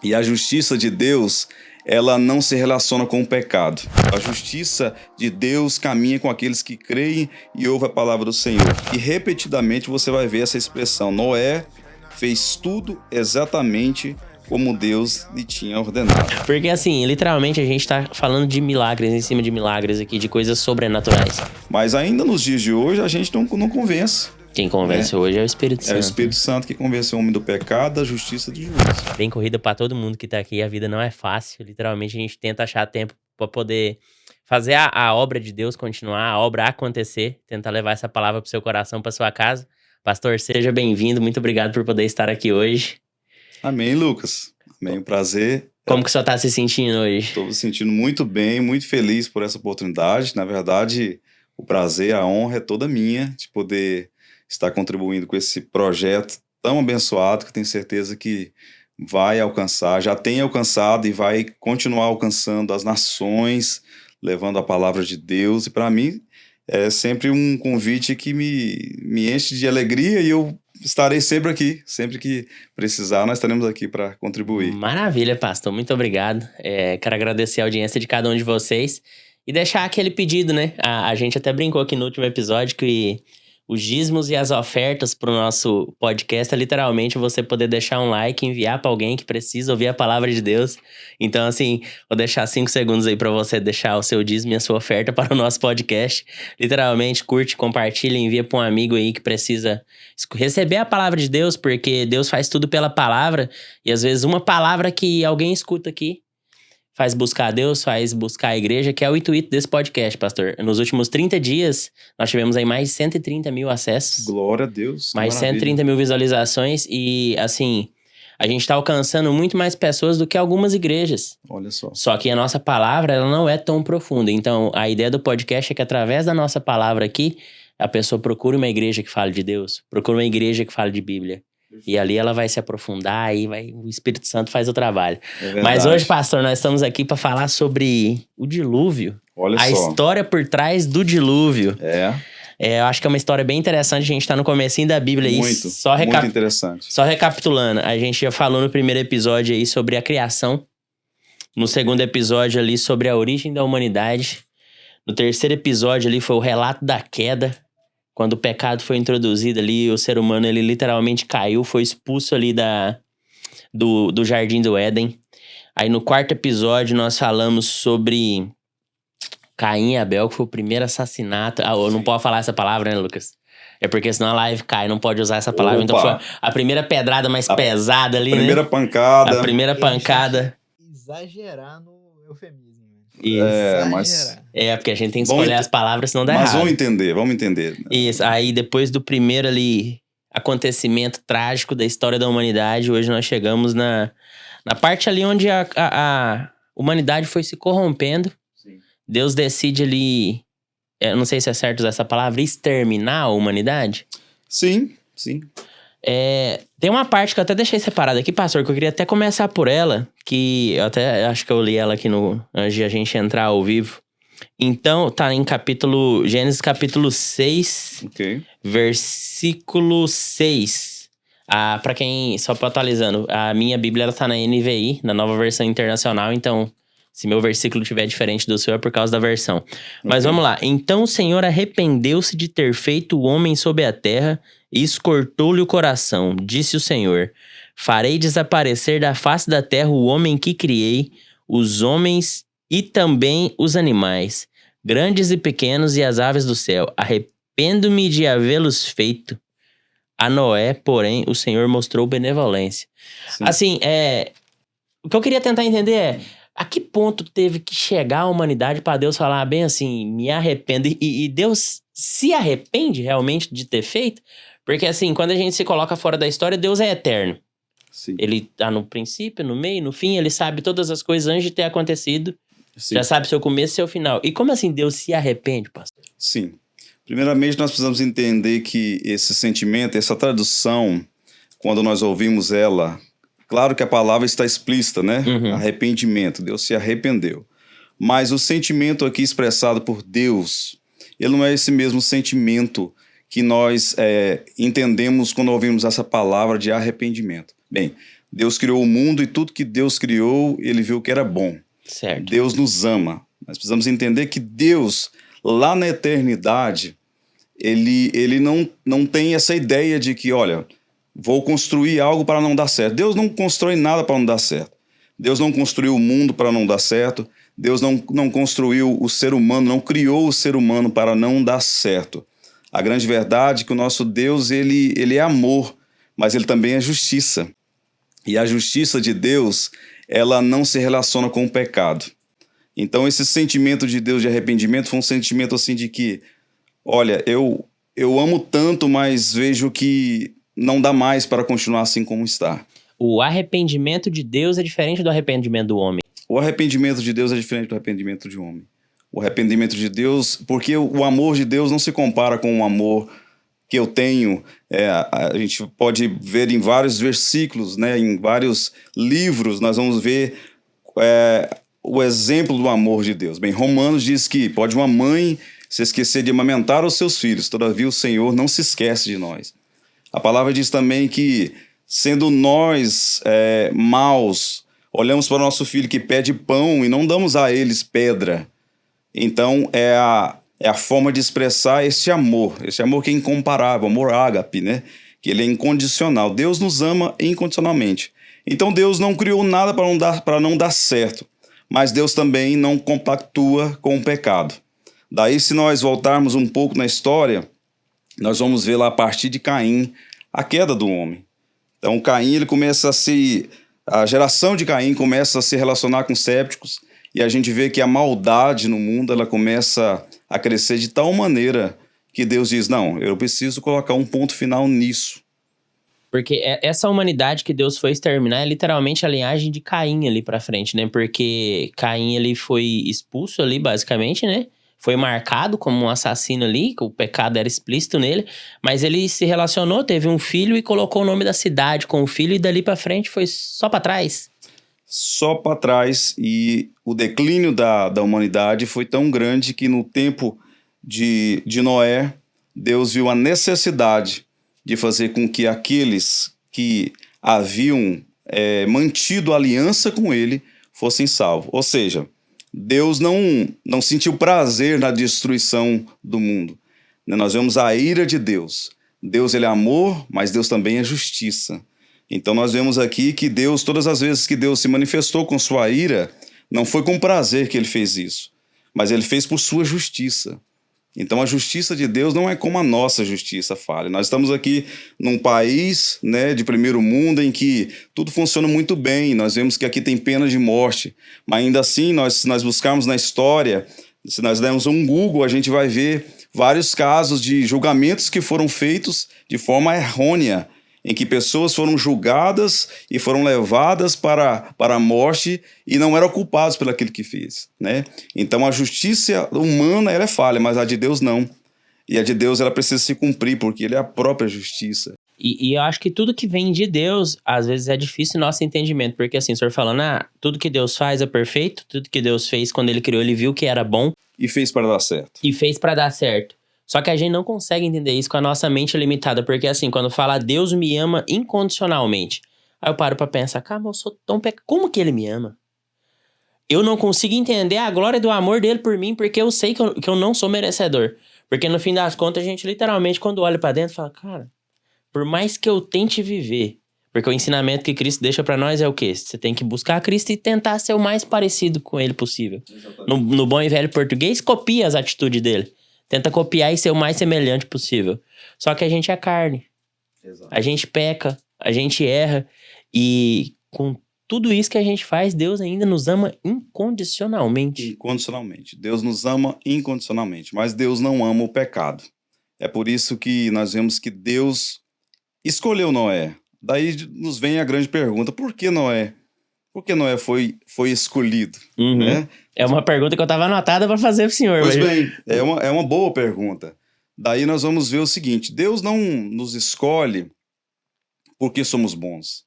E a justiça de Deus, ela não se relaciona com o pecado. A justiça de Deus caminha com aqueles que creem e ouvem a palavra do Senhor. E repetidamente você vai ver essa expressão. Noé fez tudo exatamente como Deus lhe tinha ordenado. Porque assim, literalmente a gente tá falando de milagres em cima de milagres aqui, de coisas sobrenaturais. Mas ainda nos dias de hoje a gente não convence. Quem convence hoje é o Espírito Santo. É o Espírito Santo que convence o homem do pecado, da justiça e do juízo. Bem corrida pra todo mundo que tá aqui. A vida não é fácil. Literalmente a gente tenta achar tempo pra poder fazer a obra de Deus continuar, a obra acontecer. Tentar levar essa palavra pro seu coração, pra sua casa. Pastor, seja bem-vindo. Muito obrigado por poder estar aqui hoje. Amém, Lucas. Amém, um prazer. Como que o senhor tá se sentindo hoje? Estou me sentindo muito bem, muito feliz por essa oportunidade. Na verdade, o prazer, a honra é toda minha de poder estar contribuindo com esse projeto tão abençoado que eu tenho certeza que vai alcançar, já tem alcançado e vai continuar alcançando as nações, levando a palavra de Deus. E para mim é sempre um convite que me enche de alegria e eu estarei sempre aqui. Sempre que precisar, nós estaremos aqui para contribuir. Maravilha, pastor. Muito obrigado. Quero agradecer a audiência de cada um de vocês e deixar aquele pedido, né? A gente até brincou aqui no último episódio que os dízimos e as ofertas para o nosso podcast é literalmente você poder deixar um like, enviar para alguém que precisa ouvir a palavra de Deus. Então, assim, vou deixar 5 segundos aí para você deixar o seu dízimo e a sua oferta para o nosso podcast. Literalmente, curte, compartilha, envia para um amigo aí que precisa receber a palavra de Deus, porque Deus faz tudo pela palavra. E às vezes uma palavra que alguém escuta aqui faz buscar a Deus, faz buscar a igreja, que é o intuito desse podcast, pastor. Nos últimos 30 dias, nós tivemos aí mais de 130 mil acessos. Glória a Deus. Mais de 130 mil visualizações e, assim, a gente tá alcançando muito mais pessoas do que algumas igrejas. Olha só. Só que a nossa palavra, ela não é tão profunda. Então, a ideia do podcast é que através da nossa palavra aqui, a pessoa procure uma igreja que fale de Deus, procure uma igreja que fale de Bíblia. E ali ela vai se aprofundar e o Espírito Santo faz o trabalho. Mas hoje, pastor, nós estamos aqui para falar sobre o dilúvio. Olha a só. História por trás do dilúvio. Eu acho que é uma história bem interessante. A gente tá no comecinho da Bíblia aí. Muito interessante. Só recapitulando, a gente já falou no primeiro episódio aí sobre a criação. No segundo episódio ali sobre a origem da humanidade. No terceiro episódio ali foi o relato da queda. Quando o pecado foi introduzido ali, o ser humano, ele literalmente caiu, foi expulso ali do Jardim do Éden. Aí no quarto episódio nós falamos sobre Caim e Abel, que foi o primeiro assassinato. Eu não posso falar essa palavra, né, Lucas? É porque senão a live cai, não pode usar essa palavra. Então foi a primeira pedrada mais pesada ali, primeira né? pancada. A primeira pancada. Exagerar no eufemismo. Isso. Porque a gente tem que escolher as palavras, senão dá errado. Mas vamos entender. Isso, aí depois do primeiro ali acontecimento trágico da história da humanidade, hoje nós chegamos na parte ali onde a humanidade foi se corrompendo. Sim. Deus decide ali, eu não sei se é certo usar essa palavra, exterminar a humanidade. Sim. Tem uma parte que eu até deixei separada aqui, pastor, que eu queria até começar por ela, que eu até acho que eu li ela aqui antes de a gente entrar ao vivo. Então, tá em Gênesis capítulo 6, versículo 6. Pra quem, só atualizando, a minha Bíblia ela tá na NVI, na nova versão internacional, então se meu versículo estiver diferente do seu é por causa da versão. Mas vamos lá. Então o Senhor arrependeu-se de ter feito o homem sobre a terra e escortou-lhe o coração. Disse o Senhor: farei desaparecer da face da terra o homem que criei, os homens e também os animais, grandes e pequenos e as aves do céu. Arrependo-me de havê-los feito. A Noé, porém, o Senhor mostrou benevolência. Sim. Assim, o que eu queria tentar entender é a que ponto teve que chegar a humanidade para Deus falar bem assim, me arrependo? E Deus se arrepende realmente de ter feito? Porque assim, quando a gente se coloca fora da história, Deus é eterno. Sim. Ele tá no princípio, no meio, no fim, ele sabe todas as coisas antes de ter acontecido. Sim. Já sabe seu começo e seu final. E como assim Deus se arrepende, pastor? Sim. Primeiramente, nós precisamos entender que esse sentimento, essa tradução, quando nós ouvimos ela, claro que a palavra está explícita, né? Arrependimento, Deus se arrependeu. Mas o sentimento aqui expressado por Deus, ele não é esse mesmo sentimento que nós entendemos quando ouvimos essa palavra de arrependimento. Bem, Deus criou o mundo e tudo que Deus criou, ele viu que era bom. Certo. Deus nos ama. Nós precisamos entender que Deus, lá na eternidade, ele não tem essa ideia de que, olha, vou construir algo para não dar certo. Deus não constrói nada para não dar certo. Deus não construiu o mundo para não dar certo. Deus não construiu o ser humano, não criou o ser humano para não dar certo. A grande verdade é que o nosso Deus, ele é amor, mas ele também é justiça. E a justiça de Deus, ela não se relaciona com o pecado. Então, esse sentimento de Deus de arrependimento foi um sentimento assim de que, olha, eu amo tanto, mas vejo que não dá mais para continuar assim como está. O arrependimento de Deus é diferente do arrependimento do homem. O arrependimento de Deus é diferente do arrependimento de homem. O arrependimento de Deus, porque o amor de Deus não se compara com o amor que eu tenho. A gente pode ver em vários versículos, né, em vários livros, nós vamos ver o exemplo do amor de Deus. Bem, Romanos diz que pode uma mãe se esquecer de amamentar os seus filhos, todavia o Senhor não se esquece de nós. A palavra diz também que, sendo nós maus, olhamos para o nosso filho que pede pão e não damos a eles pedra. Então, é a forma de expressar esse amor que é incomparável, amor ágape, né? Que ele é incondicional. Deus nos ama incondicionalmente. Então, Deus não criou nada para não dar certo, mas Deus também não compactua com o pecado. Daí, se nós voltarmos um pouco na história, nós vamos ver lá a partir de Caim a queda do homem. Então, Caim, a geração de Caim começa a se relacionar com sépticos, e a gente vê que a maldade no mundo ela começa a crescer de tal maneira que Deus diz, não, eu preciso colocar um ponto final nisso. Porque essa humanidade que Deus foi exterminar é literalmente a linhagem de Caim ali pra frente, né? Porque Caim, ele foi expulso ali, basicamente, né? Foi marcado como um assassino ali, que o pecado era explícito nele, mas ele se relacionou, teve um filho e colocou o nome da cidade com o filho, e dali pra frente foi só pra trás. Só para trás, e o declínio da humanidade foi tão grande que no tempo de Noé, Deus viu a necessidade de fazer com que aqueles que haviam mantido aliança com ele fossem salvos. Ou seja, Deus não sentiu prazer na destruição do mundo. Nós vemos a ira de Deus. Deus ele é amor, mas Deus também é justiça. Então nós vemos aqui que Deus, todas as vezes que Deus se manifestou com sua ira, não foi com prazer que ele fez isso, mas ele fez por sua justiça. Então a justiça de Deus não é como a nossa justiça falha. Nós estamos aqui num país, né, de primeiro mundo em que tudo funciona muito bem. Nós vemos que aqui tem pena de morte, mas ainda assim, se nós buscarmos na história, se nós dermos um Google, a gente vai ver vários casos de julgamentos que foram feitos de forma errônea, em que pessoas foram julgadas e foram levadas para a morte e não eram culpados pelo aquilo que fez, né? Então a justiça humana ela é falha, mas a de Deus não. E a de Deus ela precisa se cumprir, porque ele é a própria justiça. E eu acho que tudo que vem de Deus, às vezes é difícil nosso entendimento, porque assim, o senhor falando, tudo que Deus faz é perfeito, tudo que Deus fez quando ele criou, ele viu que era bom. E fez para dar certo. E fez para dar certo. Só que a gente não consegue entender isso com a nossa mente limitada, porque assim, quando fala Deus me ama incondicionalmente, aí eu paro pra pensar, cara, eu sou tão como que ele me ama? Eu não consigo entender a glória do amor dele por mim, porque eu sei que eu não sou merecedor. Porque no fim das contas, a gente literalmente, quando olha pra dentro, fala, cara, por mais que eu tente viver, porque o ensinamento que Cristo deixa pra nós é o quê? Você tem que buscar Cristo e tentar ser o mais parecido com ele possível. No bom e velho português, copia as atitudes dele. Tenta copiar e ser o mais semelhante possível. Só que a gente é carne. Exato. A gente peca, a gente erra. E com tudo isso que a gente faz, Deus ainda nos ama incondicionalmente. Incondicionalmente. Deus nos ama incondicionalmente. Mas Deus não ama o pecado. É por isso que nós vemos que Deus escolheu Noé. Daí nos vem a grande pergunta, por que Noé? Por que Noé foi escolhido? Uhum. Né? É uma pergunta que eu estava anotada para fazer pro senhor. Pois bem, é uma boa pergunta. Daí nós vamos ver o seguinte, Deus não nos escolhe porque somos bons.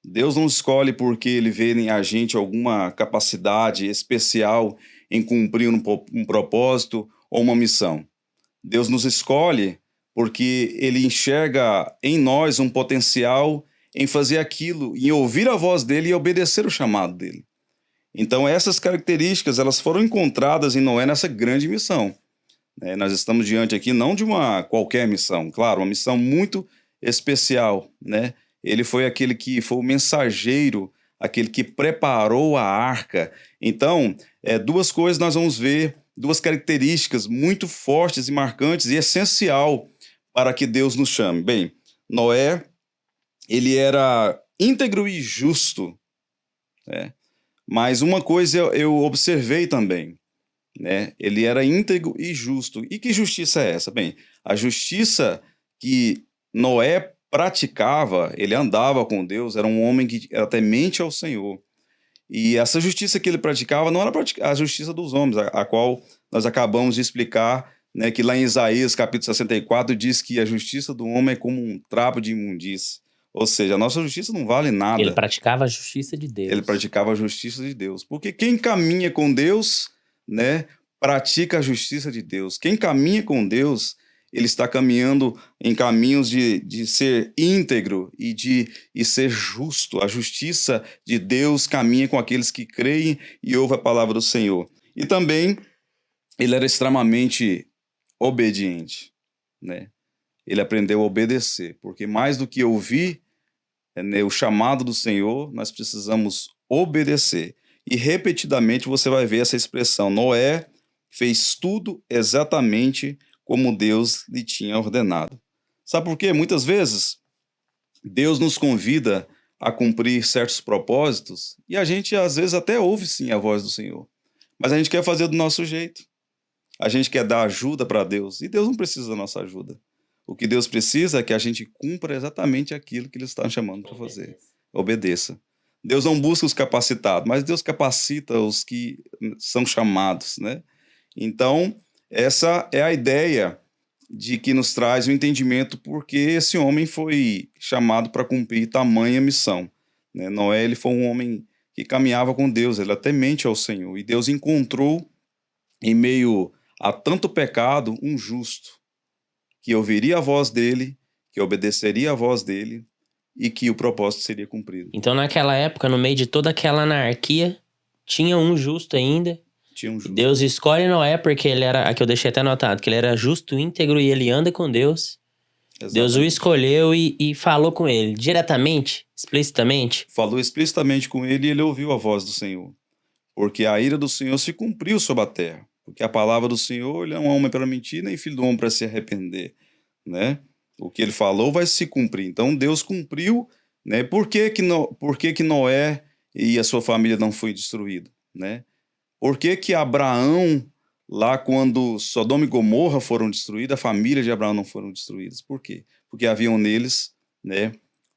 Deus não escolhe porque ele vê em a gente alguma capacidade especial em cumprir um propósito ou uma missão. Deus nos escolhe porque ele enxerga em nós um potencial em fazer aquilo, em ouvir a voz dele e obedecer o chamado dele. Então essas características elas foram encontradas em Noé nessa grande missão. Nós estamos diante aqui não de uma qualquer missão, claro, uma missão muito especial, né? Ele foi aquele que foi o mensageiro, aquele que preparou a arca. Então, duas coisas nós vamos ver, duas características muito fortes e marcantes e essencial para que Deus nos chame. Bem, Noé, ele era íntegro e justo, né? Mas uma coisa eu observei também, né? Ele era íntegro e justo. E que justiça é essa? Bem, a justiça que Noé praticava, ele andava com Deus, era um homem que era temente ao Senhor. E essa justiça que ele praticava não era a justiça dos homens, a qual nós acabamos de explicar, né, que lá em Isaías, capítulo 64, diz que a justiça do homem é como um trapo de imundícia. Ou seja, a nossa justiça não vale nada. Ele praticava a justiça de Deus. Ele praticava a justiça de Deus. Porque quem caminha com Deus, né, pratica a justiça de Deus. Quem caminha com Deus, ele está caminhando em caminhos de ser íntegro e ser justo. A justiça de Deus caminha com aqueles que creem e ouvem a palavra do Senhor. E também, ele era extremamente obediente, né? Ele aprendeu a obedecer, porque mais do que ouvir o chamado do Senhor, nós precisamos obedecer. E repetidamente você vai ver essa expressão: Noé fez tudo exatamente como Deus lhe tinha ordenado. Sabe por quê? Muitas vezes Deus nos convida a cumprir certos propósitos e a gente às vezes até ouve sim a voz do Senhor, mas a gente quer fazer do nosso jeito. A gente quer dar ajuda para Deus e Deus não precisa da nossa ajuda. O que Deus precisa é que a gente cumpra exatamente aquilo que Ele está chamando para fazer. Obedeça. Deus não busca os capacitados, mas Deus capacita os que são chamados, né? Então, essa é a ideia de que nos traz o entendimento porque esse homem foi chamado para cumprir tamanha missão, né? Noé, ele foi um homem que caminhava com Deus, ele era temente ao Senhor, e Deus encontrou em meio a tanto pecado um justo, que ouviria a voz dele, que obedeceria a voz dele e que o propósito seria cumprido. Então, naquela época, no meio de toda aquela anarquia, tinha um justo ainda. Tinha um justo. Deus escolhe Noé porque ele era, aqui eu deixei até anotado, que ele era justo, íntegro e ele anda com Deus. Exatamente. Deus o escolheu e falou com ele diretamente, explicitamente. Falou explicitamente com ele e ele ouviu a voz do Senhor. Porque a ira do Senhor se cumpriu sobre a terra. Porque a palavra do Senhor, ele é um homem para mentir, nem filho do homem para se arrepender, né? O que ele falou vai se cumprir. Então Deus cumpriu, né? Por que Noé e a sua família não foi destruído, né? Por que Abraão, lá quando Sodoma e Gomorra foram destruídas, a família de Abraão não foram destruídas? Por quê? Porque haviam neles, né,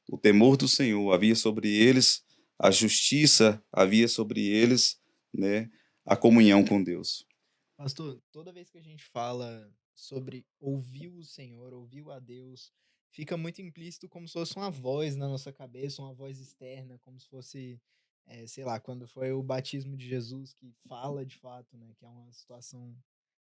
o temor do Senhor, havia sobre eles a justiça, havia sobre eles, né, a comunhão com Deus. Pastor, toda vez que a gente fala sobre ouvir o Senhor, ouvir a Deus, fica muito implícito como se fosse uma voz na nossa cabeça, uma voz externa, como se fosse, sei lá, quando foi o batismo de Jesus, que fala de fato, né, que é uma situação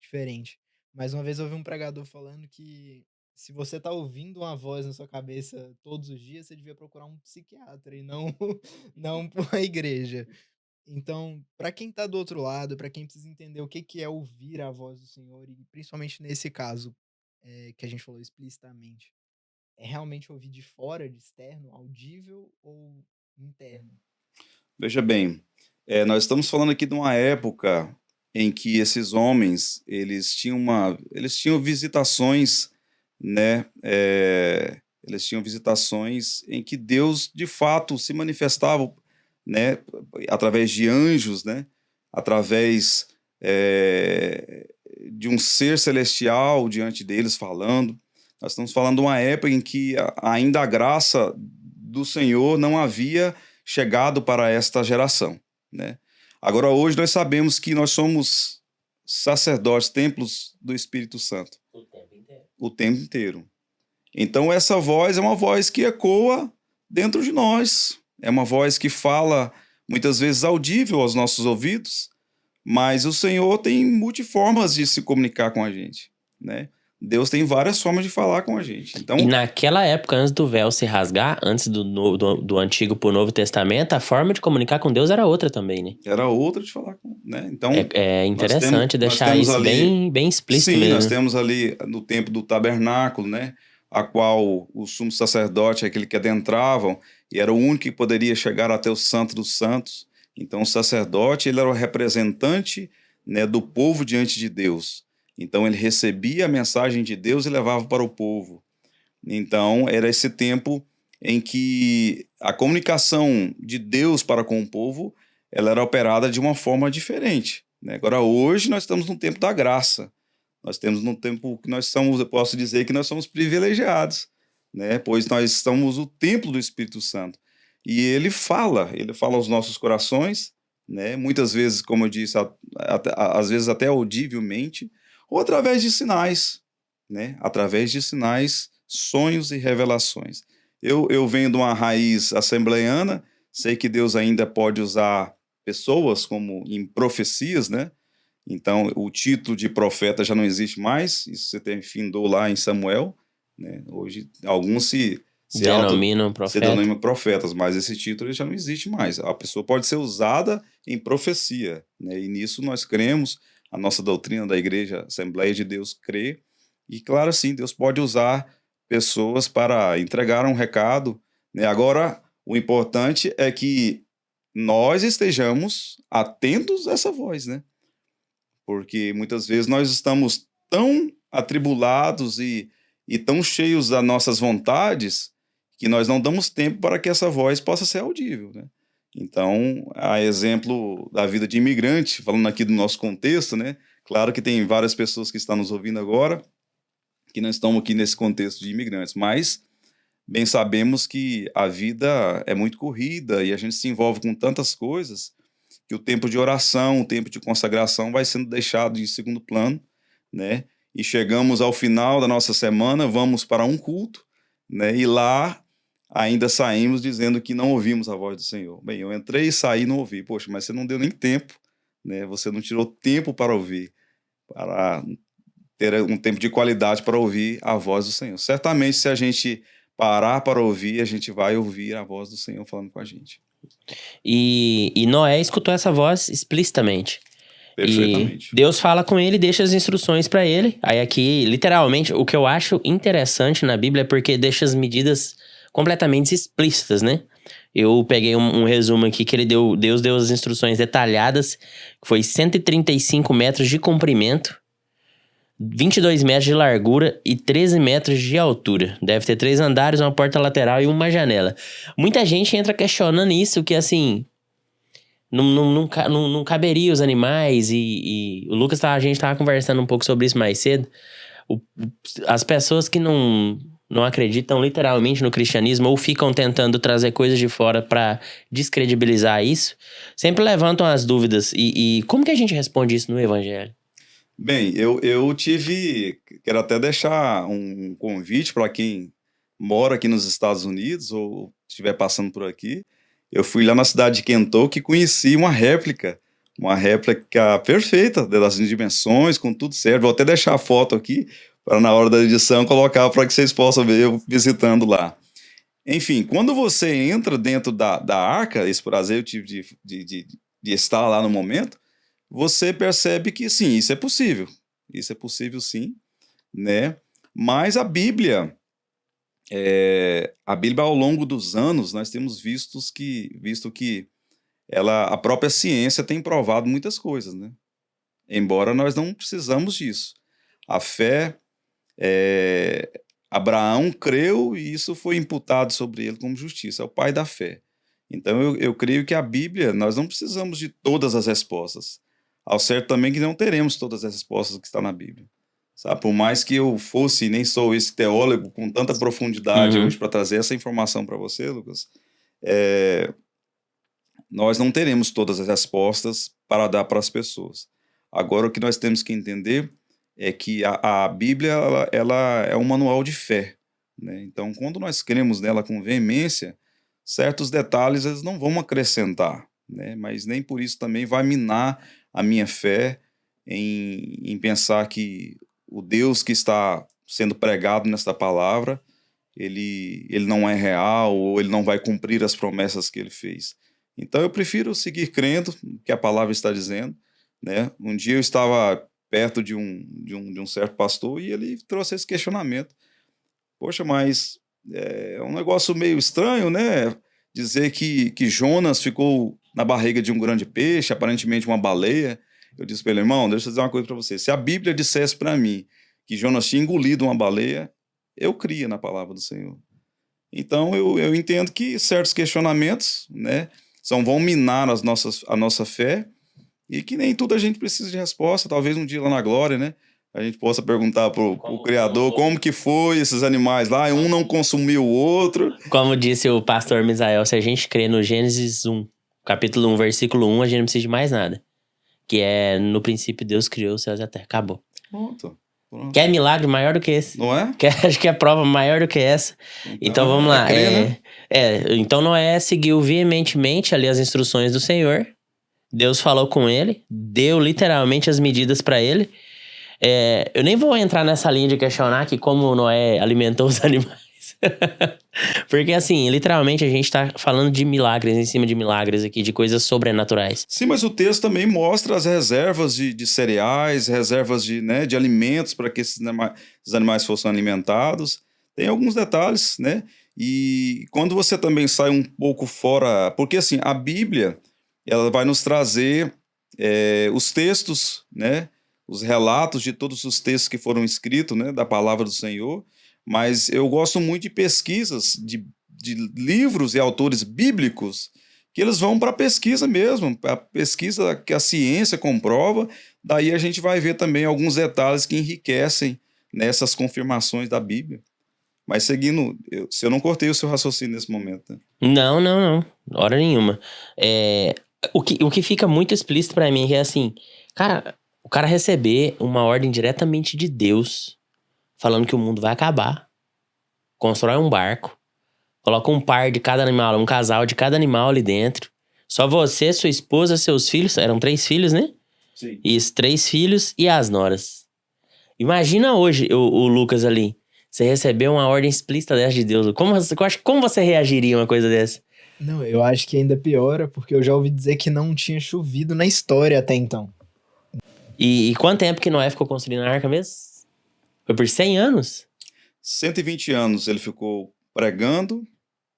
diferente. Mas uma vez eu ouvi um pregador falando que se você tá ouvindo uma voz na sua cabeça todos os dias, você devia procurar um psiquiatra e não, não uma igreja. Então, para quem tá do outro lado, para quem precisa entender o que que é ouvir a voz do Senhor, e principalmente nesse caso, que a gente falou explicitamente, é realmente ouvir de fora, de externo, audível ou interno? Veja bem, nós estamos falando aqui de uma época em que esses homens, eles tinham visitações, né? Eles tinham visitações em que Deus, de fato, se manifestava, né, através de anjos, né, através de um ser celestial diante deles falando. Nós estamos falando de uma época em que ainda a graça do Senhor não havia chegado para esta geração, né? Agora, hoje, nós sabemos que nós somos sacerdotes, templos do Espírito Santo. O tempo inteiro. O tempo inteiro. Então, essa voz é uma voz que ecoa dentro de nós. É uma voz que fala, muitas vezes, audível aos nossos ouvidos, mas o Senhor tem multiformas de se comunicar com a gente, né? Deus tem várias formas de falar com a gente. Então, E naquela época, antes do véu se rasgar, antes do Antigo pro Novo Testamento, a forma de comunicar com Deus era outra também, né? era outra de falar com, né? Então, É interessante nós deixar temos isso ali, bem explícito sim, nós mesmo. temos ali no tempo do tabernáculo, né? A qual o sumo sacerdote é aquele que adentravam e era o único que poderia chegar até o Santo dos Santos. Então, o sacerdote, ele era o representante, né, do povo diante de Deus. Então, ele recebia a mensagem de Deus e levava para o povo. Então, era esse tempo em que a comunicação de Deus para com o povo, ela era operada de uma forma diferente, né? Agora, hoje, nós estamos no tempo da graça. Nós temos num tempo que nós somos, eu posso dizer que nós somos privilegiados, né? Pois nós somos o templo do Espírito Santo. E ele fala aos nossos corações, né? Muitas vezes, como eu disse, às vezes até audivelmente, ou através de sinais, né? Através de sinais, sonhos e revelações. Eu venho de uma raiz assembleiana, sei que Deus ainda pode usar pessoas como em profecias, né? Então, o título de profeta já não existe mais, isso você tem findou lá em Samuel, né? Hoje, alguns Denomina um se profeta. denominam profetas, mas esse título ele já não existe mais. A pessoa pode ser usada em profecia, né? E nisso nós cremos, a nossa doutrina da Igreja Assembleia de Deus crê, e claro, sim, Deus pode usar pessoas para entregar um recado, né? Agora, o importante é que nós estejamos atentos a essa voz, né? Porque muitas vezes nós estamos tão atribulados e tão cheios das nossas vontades que nós não damos tempo para que essa voz possa ser audível, né? Então, a exemplo da vida de imigrante, falando aqui do nosso contexto, né? Claro que tem várias pessoas que estão nos ouvindo agora que não estão aqui nesse contexto de imigrantes, mas bem sabemos que a vida é muito corrida e a gente se envolve com tantas coisas que o tempo de oração, o tempo de consagração vai sendo deixado em segundo plano, né? E chegamos ao final da nossa semana, vamos para um culto, né? E lá ainda saímos dizendo que não ouvimos a voz do Senhor. Bem, eu entrei e saí e não ouvi. Poxa, mas você não deu nem tempo, né? Você não tirou tempo para ouvir, para ter um tempo de qualidade para ouvir a voz do Senhor. Certamente, se a gente parar para ouvir, a gente vai ouvir a voz do Senhor falando com a gente. E Noé escutou essa voz explicitamente. Perfeitamente. E Deus fala com ele e deixa as instruções pra ele. Aí aqui, literalmente, o que eu acho interessante na Bíblia é porque deixa as medidas completamente explícitas, né? Eu peguei um resumo aqui que Deus deu as instruções detalhadas, que foi 135 metros de comprimento, 22 metros de largura e 13 metros de altura. Deve ter 3 andares, uma porta lateral e uma janela. Muita gente entra questionando isso, que assim... Não caberia os animais e o Lucas, a gente tava conversando um pouco sobre isso mais cedo. As pessoas que não acreditam literalmente no cristianismo ou ficam tentando trazer coisas de fora pra descredibilizar isso, sempre levantam as dúvidas. E como que a gente responde isso no evangelho? Bem, quero até deixar um convite para quem mora aqui nos Estados Unidos ou estiver passando por aqui. Eu fui lá na cidade de Kentucky e conheci uma réplica perfeita, das dimensões, com tudo certo. Vou até deixar a foto aqui para na hora da edição colocar para que vocês possam ver eu visitando lá. Enfim, quando você entra dentro da arca, esse prazer eu tive de estar lá no momento, você percebe que sim, isso é possível. Isso é possível sim, né? Mas a Bíblia ao longo dos anos, nós temos visto que a própria ciência tem provado muitas coisas, né? Embora nós não precisamos disso. A fé, Abraão creu e isso foi imputado sobre ele como justiça, é o pai da fé. Então eu creio que a Bíblia, nós não precisamos de todas as respostas. Ao certo também que não teremos todas as respostas que está na Bíblia. Sabe? Por mais que eu fosse, nem sou esse teólogo com tanta profundidade hoje para trazer essa informação para você, Lucas, nós não teremos todas as respostas para dar para as pessoas. Agora, o que nós temos que entender é que a Bíblia ela é um manual de fé, né? Então, quando nós cremos nela com veemência, certos detalhes eles não vão acrescentar, né? Mas nem por isso também vai minar a minha fé em pensar que o Deus que está sendo pregado nesta palavra, ele não é real ou ele não vai cumprir as promessas que ele fez. Então eu prefiro seguir crendo no que a palavra está dizendo, né? Um dia eu estava perto de um certo pastor e ele trouxe esse questionamento. Poxa, mas é um negócio meio estranho, né? Dizer que Jonas ficou na barriga de um grande peixe, aparentemente uma baleia. Eu disse para ele, irmão, deixa eu dizer uma coisa para você. Se a Bíblia dissesse para mim que Jonas tinha engolido uma baleia, eu cria na palavra do Senhor. Então eu entendo que certos questionamentos, né, vão minar a nossa fé e que nem tudo a gente precisa de resposta. Talvez um dia lá na glória, né, a gente possa perguntar pro Criador como que foi esses animais lá, e um não consumiu o outro. Como disse o pastor Misael, se a gente crê no Gênesis 1, capítulo 1, versículo 1, a gente não precisa de mais nada. Que é, no princípio, Deus criou os céus e a terra. Acabou. Pronto. Quer milagre maior do que esse? Não é? Acho que é prova maior do que essa. Então vamos lá. Crer, né? Então Noé seguiu veementemente ali as instruções do Senhor. Deus falou com ele, deu literalmente as medidas para ele. Eu nem vou entrar nessa linha de questionar que como Noé alimentou os animais. Porque assim, literalmente a gente tá falando de milagres em cima de milagres aqui, de coisas sobrenaturais. Sim, mas o texto também mostra as reservas de cereais, reservas de alimentos para que esses animais fossem alimentados. Tem alguns detalhes, né? E quando você também sai um pouco fora... Porque assim, a Bíblia, ela vai nos trazer os textos, né? Os relatos de todos os textos que foram escritos, né? Da palavra do Senhor. Mas eu gosto muito de pesquisas, de livros e autores bíblicos, que eles vão para a pesquisa mesmo, a pesquisa que a ciência comprova. Daí a gente vai ver também alguns detalhes que enriquecem nessas confirmações da Bíblia. Mas seguindo, se eu não cortei o seu raciocínio nesse momento. Né? Não. Hora nenhuma. O que fica muito explícito para mim é assim, cara, o cara receber uma ordem diretamente de Deus, falando que o mundo vai acabar, constrói um barco, coloca um par de cada animal, um casal de cada animal ali dentro, só você, sua esposa, seus filhos, eram 3 filhos, né? Sim. Isso, 3 filhos e as noras. Imagina hoje o Lucas ali, você recebeu uma ordem explícita dessa de Deus, como você reagiria a uma coisa dessa? Não, eu acho que ainda piora, porque eu já ouvi dizer que não tinha chovido na história até então. E quanto tempo que Noé ficou construindo a arca mesmo? Foi por 100 anos? 120 anos ele ficou pregando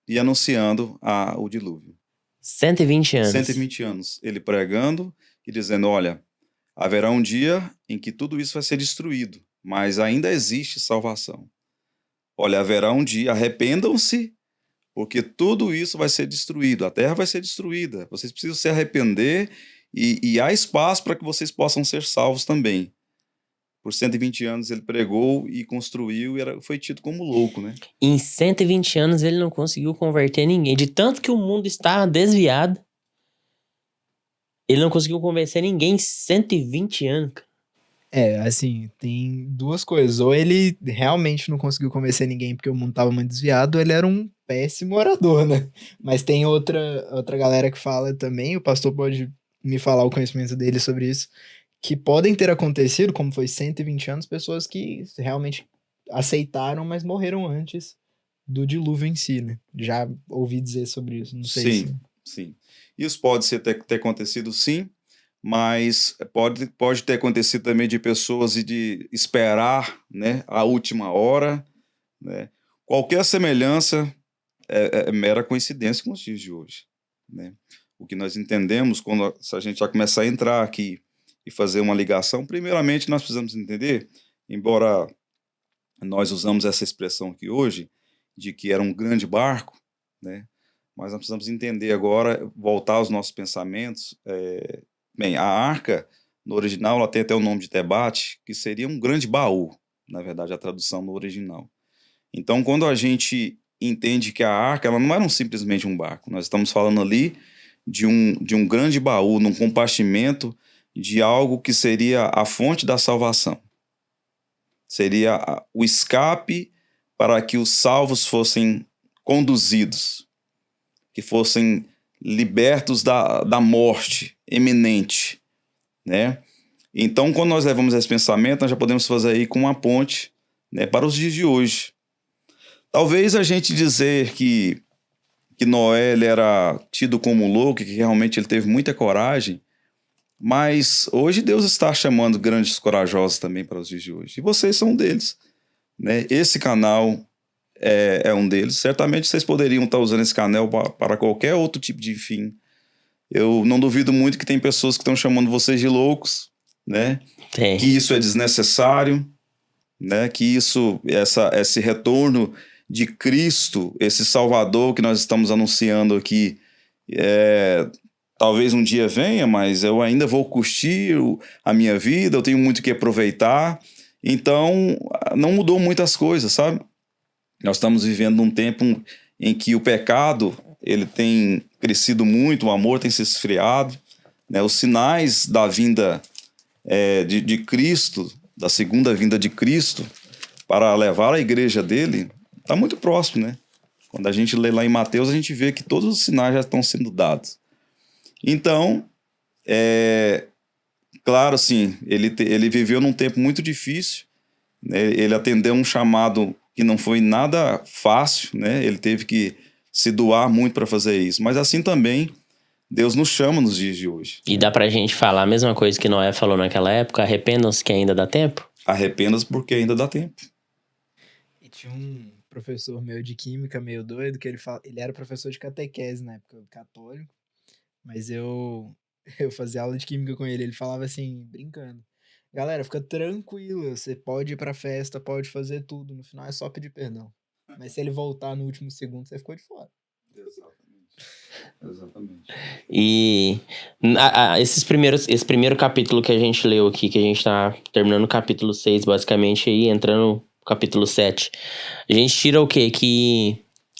e anunciando o dilúvio. 120 anos. 120 anos ele pregando e dizendo, olha, haverá um dia em que tudo isso vai ser destruído, mas ainda existe salvação. Olha, haverá um dia, arrependam-se, porque tudo isso vai ser destruído, a terra vai ser destruída, vocês precisam se arrepender e há espaço para que vocês possam ser salvos também. Por 120 anos ele pregou e construiu e foi tido como louco, né? Em 120 anos ele não conseguiu converter ninguém. De tanto que o mundo está desviado, ele não conseguiu convencer ninguém em 120 anos. Assim, tem duas coisas. Ou ele realmente não conseguiu convencer ninguém porque o mundo estava muito desviado, ou ele era um péssimo orador, né? Mas tem outra galera que fala também, o pastor pode me falar o conhecimento dele sobre isso, que podem ter acontecido, como foi 120 anos, pessoas que realmente aceitaram, mas morreram antes do dilúvio em si, né? Já ouvi dizer sobre isso, não sei Sim. Isso pode ter acontecido, sim, mas pode ter acontecido também de pessoas e de esperar, né, a última hora, né? Qualquer semelhança é mera coincidência com os dias de hoje, né? O que nós entendemos, se a gente já começar a entrar aqui e fazer uma ligação, primeiramente nós precisamos entender, embora nós usamos essa expressão aqui hoje, de que era um grande barco, né? Mas nós precisamos entender agora, voltar aos nossos pensamentos. Bem, a arca, no original, ela tem até o nome de debate, que seria um grande baú, na verdade, a tradução no original. Então, quando a gente entende que a arca, ela não era simplesmente um barco, nós estamos falando ali de um grande baú, num compartimento de algo que seria a fonte da salvação. Seria o escape para que os salvos fossem conduzidos, que fossem libertos da morte iminente, né? Então, quando nós levamos esse pensamento, nós já podemos fazer aí com uma ponte, né, para os dias de hoje. Talvez a gente dizer que Noé ele era tido como louco, que realmente ele teve muita coragem, mas hoje Deus está chamando grandes corajosos também para os dias de hoje. E vocês são um deles, né? Esse canal é um deles. Certamente vocês poderiam estar usando esse canal para qualquer outro tipo de fim. Eu não duvido muito que tem pessoas que estão chamando vocês de loucos, né? Tem. Que isso é desnecessário, né? Que esse retorno de Cristo, esse Salvador que nós estamos anunciando aqui, talvez um dia venha, mas eu ainda vou curtir a minha vida, eu tenho muito que aproveitar. Então, não mudou muitas coisas, sabe? Nós estamos vivendo num tempo em que o pecado ele tem crescido muito, o amor tem se esfriado, né? Os sinais da vinda de Cristo, da segunda vinda de Cristo, para levar a igreja dele, está muito próximo, né? Quando a gente lê lá em Mateus, a gente vê que todos os sinais já estão sendo dados. Então, claro, assim, ele viveu num tempo muito difícil, né? Ele atendeu um chamado que não foi nada fácil, né? Ele teve que se doar muito para fazer isso. Mas assim também, Deus nos chama nos dias de hoje. E dá pra gente falar a mesma coisa que Noé falou naquela época, arrependam-se que ainda dá tempo? Arrependa-se porque ainda dá tempo. E tinha um professor meu de química meio doido, que ele era professor de catequese na época, católico, mas eu fazia aula de química com ele falava assim, brincando: galera, fica tranquila, você pode ir pra festa, pode fazer tudo, no final é só pedir perdão. Mas se ele voltar no último segundo, você ficou de fora. Exatamente. E esse primeiro capítulo que a gente leu aqui, que a gente tá terminando o capítulo 6, basicamente, aí entrando no capítulo 7. A gente tira o quê? Que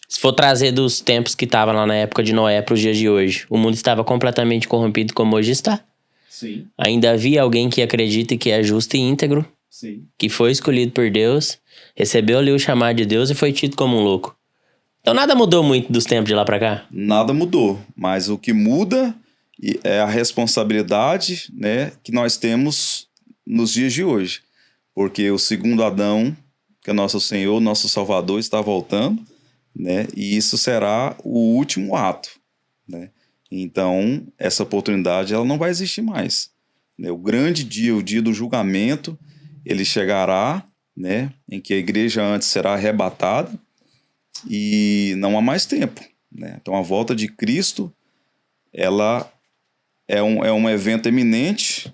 se for trazer dos tempos que tava lá na época de Noé para os dias de hoje, o mundo estava completamente corrompido como hoje está. Sim. Ainda havia alguém que acredita e que é justo e íntegro, Sim. que foi escolhido por Deus, recebeu ali o chamado de Deus e foi tido como um louco. Então nada mudou muito dos tempos de lá pra cá? Nada mudou, mas o que muda é a responsabilidade, né, que nós temos nos dias de hoje. Porque o segundo Adão, que é nosso Senhor, nosso Salvador, está voltando, né, e isso será o último ato, né? Então, essa oportunidade ela não vai existir mais, né? O grande dia, o dia do julgamento, ele chegará, né, em que a igreja antes será arrebatada e não há mais tempo, né? Então, a volta de Cristo, ela é um evento eminente.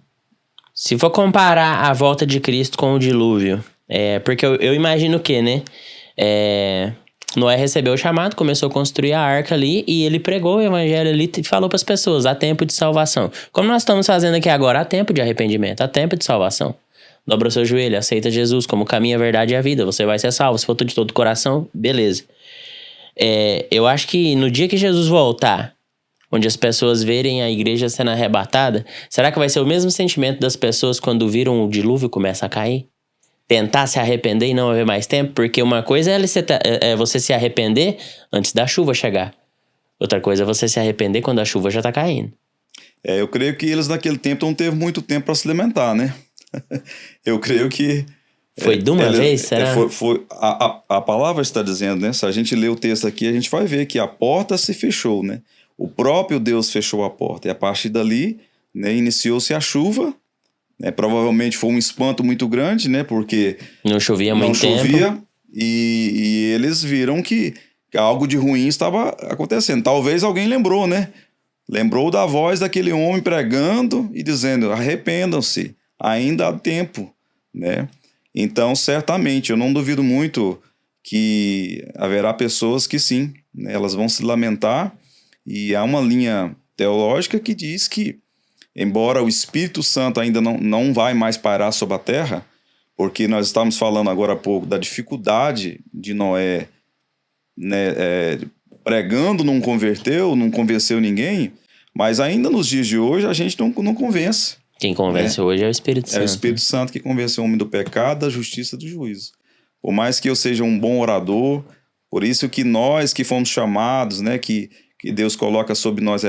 Se for comparar a volta de Cristo com o dilúvio, porque eu imagino que, né? Noé recebeu o chamado, começou a construir a arca ali e ele pregou o evangelho ali e falou para as pessoas: há tempo de salvação. Como nós estamos fazendo aqui agora, há tempo de arrependimento, há tempo de salvação. Dobra o seu joelho, aceita Jesus como o caminho, a verdade e a vida. Você vai ser salvo. Se for de todo o coração, beleza. Eu acho que no dia que Jesus voltar, onde as pessoas verem a igreja sendo arrebatada, será que vai ser o mesmo sentimento das pessoas quando viram o dilúvio começar a cair? Tentar se arrepender e não haver mais tempo? Porque uma coisa é você se arrepender antes da chuva chegar. Outra coisa é você se arrepender quando a chuva já tá caindo. Eu creio que eles naquele tempo não teve muito tempo para se alimentar, né? Eu creio que... Foi de uma vez, será? A palavra está dizendo, né? Se a gente ler o texto aqui, a gente vai ver que a porta se fechou, né? O próprio Deus fechou a porta. E a partir dali, né, iniciou-se a chuva. Né? Provavelmente foi um espanto muito grande, né? Porque não chovia muito tempo. E eles viram que algo de ruim estava acontecendo. Talvez alguém lembrou, né? Lembrou da voz daquele homem pregando e dizendo: arrependam-se, ainda há tempo, né? Então, certamente, eu não duvido muito que haverá pessoas que sim, né? Elas vão se lamentar. E há uma linha teológica que diz que, embora o Espírito Santo ainda não vai mais pairar sobre a terra, porque nós estávamos falando agora há pouco da dificuldade de Noé, né, pregando, não convenceu ninguém, mas ainda nos dias de hoje a gente não convence. Quem convence hoje é o Espírito Santo. É o Espírito Santo que convence o homem do pecado, da justiça e do juízo. Por mais que eu seja um bom orador, por isso que nós que fomos chamados, né, que Deus coloca sobre nós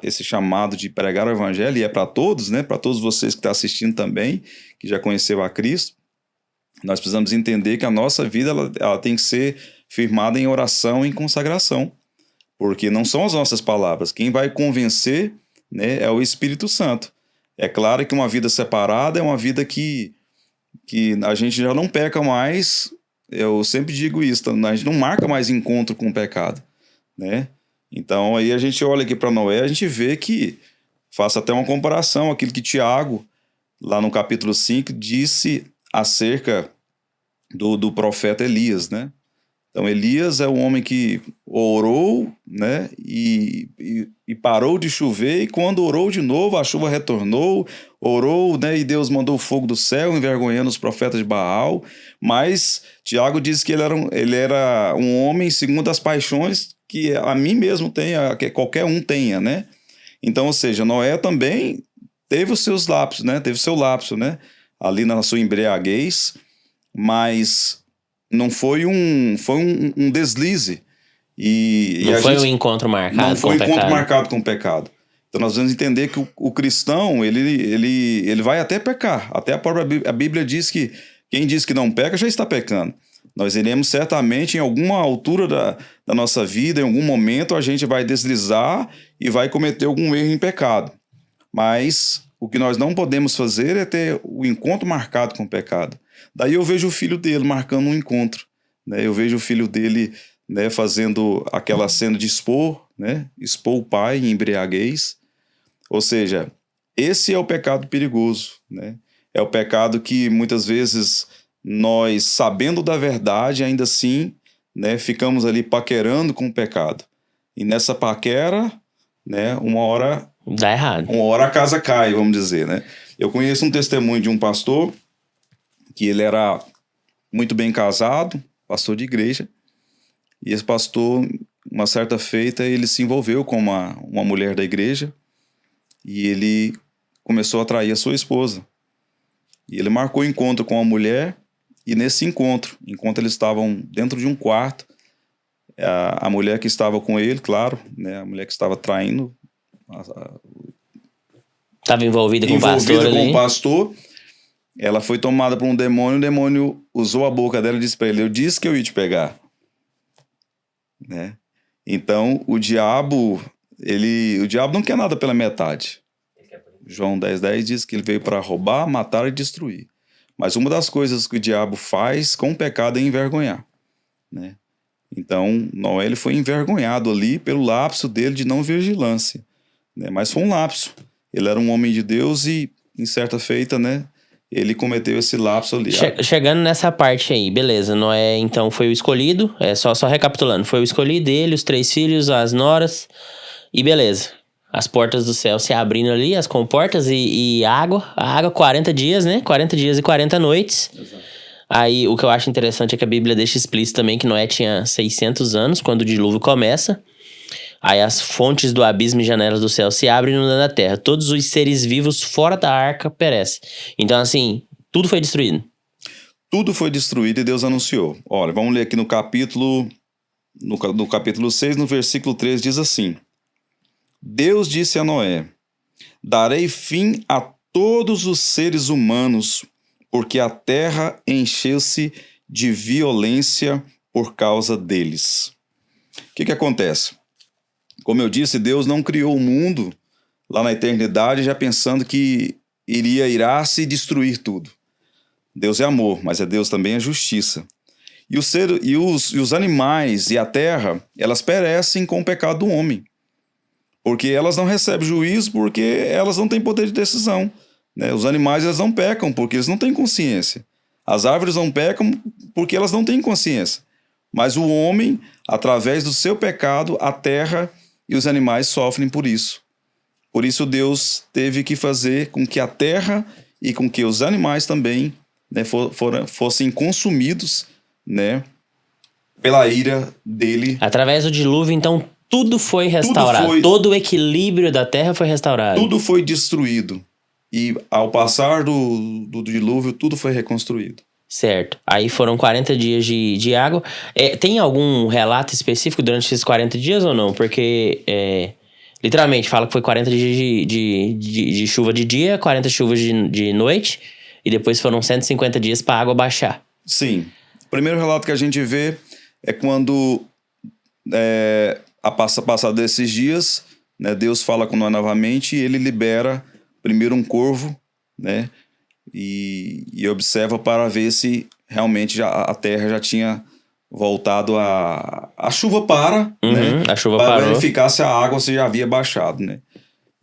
esse chamado de pregar o evangelho, e é para todos, né? Para todos vocês que estão assistindo também, que já conheceram a Cristo. Nós precisamos entender que a nossa vida ela tem que ser firmada em oração e em consagração, porque não são as nossas palavras. Quem vai convencer, né, é o Espírito Santo. É claro que uma vida separada é uma vida que a gente já não peca mais. Eu sempre digo isso, a gente não marca mais encontro com o pecado, né? Então aí a gente olha aqui para Noé, a gente vê que, faça até uma comparação, aquilo que Tiago, lá no capítulo 5, disse acerca do profeta Elias, né? Então Elias é o homem que orou, né? E parou de chover, e quando orou de novo, a chuva retornou, orou, né? E Deus mandou o fogo do céu, envergonhando os profetas de Baal. Mas Tiago diz que ele era um homem segundo as paixões que a mim mesmo tenha, que qualquer um tenha, né? Então, ou seja, Noé também teve os seus lapsos, né? Teve seu lapso, né? Ali na sua embriaguez, mas não foi um deslize. Não foi um encontro marcado com o pecado. Não foi um encontro marcado com o pecado. Então nós vamos entender que o cristão, ele vai até pecar. Até a Bíblia diz que quem diz que não peca já está pecando. Nós iremos certamente, em alguma altura da nossa vida, em algum momento, a gente vai deslizar e vai cometer algum erro em pecado. Mas o que nós não podemos fazer é ter o encontro marcado com o pecado. Daí eu vejo o filho dele marcando um encontro, né? Eu vejo o filho dele, né, fazendo aquela cena de expor, né? Expor o pai em embriaguez. Ou seja, esse é o pecado perigoso, né? É o pecado que muitas vezes nós, sabendo da verdade, ainda assim, né, ficamos ali paquerando com o pecado. E nessa paquera, né, uma hora dá errado. Uma hora a casa cai, vamos dizer, né? Eu conheço um testemunho de um pastor que ele era muito bem casado, pastor de igreja, e esse pastor, uma certa feita, ele se envolveu com uma mulher da igreja e ele começou a trair a sua esposa. E ele marcou encontro com a mulher, e nesse encontro, enquanto eles estavam dentro de um quarto, a mulher que estava com ele, claro, né, a mulher que estava traindo, estava envolvida com o pastor, ela foi tomada por um demônio, o demônio usou a boca dela e disse para ele: eu disse que eu ia te pegar, né? Então o diabo não quer nada pela metade. João 10:10 diz que ele veio para roubar, matar e destruir. Mas uma das coisas que o diabo faz com o pecado é envergonhar, né? Então Noé, ele foi envergonhado ali pelo lapso dele de não vigilância, né? Mas foi um lapso. Ele era um homem de Deus e, em certa feita, né, ele cometeu esse lapso ali. Chegando nessa parte aí, beleza. Noé, então, foi o escolhido. Só recapitulando. Foi o escolhido dele, os 3 filhos, as noras. E beleza. As portas do céu se abrindo ali, as comportas e água. A água, 40 dias, né? 40 dias e 40 noites. Exato. Aí, o que eu acho interessante é que a Bíblia deixa explícito também que Noé tinha 600 anos quando o dilúvio começa. Aí as fontes do abismo e janelas do céu se abrem na terra. Todos os seres vivos fora da arca perecem. Então, assim, tudo foi destruído. Tudo foi destruído e Deus anunciou. Olha, vamos ler aqui no capítulo 6, no versículo 3, diz assim: Deus disse a Noé: darei fim a todos os seres humanos, porque a terra encheu-se de violência por causa deles. O que acontece? Como eu disse, Deus não criou o mundo lá na eternidade já pensando que irar-se e destruir tudo. Deus é amor, mas Deus também é justiça. E os animais e a terra, elas perecem com o pecado do homem. Porque elas não recebem juízo, porque elas não têm poder de decisão, né? Os animais, eles não pecam porque eles não têm consciência. As árvores não pecam porque elas não têm consciência. Mas o homem, através do seu pecado, a terra e os animais sofrem por isso. Por isso Deus teve que fazer com que a terra e com que os animais também, né, fossem consumidos, né, pela ira dele. Através do dilúvio, então, tudo foi restaurado. Todo o equilíbrio da terra foi restaurado. Tudo foi destruído. E ao passar do dilúvio, tudo foi reconstruído. Certo. Aí foram 40 dias de água. Tem algum relato específico durante esses 40 dias ou não? Porque, literalmente, fala que foi 40 dias de chuva de dia, 40 chuvas de noite, e depois foram 150 dias para a água baixar. Sim. O primeiro relato que a gente vê é quando, passado desses dias, né, Deus fala com Noé novamente e ele libera primeiro um corvo, né, e observa para ver se realmente a terra já tinha voltado a chuva para, né, A chuva para parou. verificar se a água se já havia baixado, né.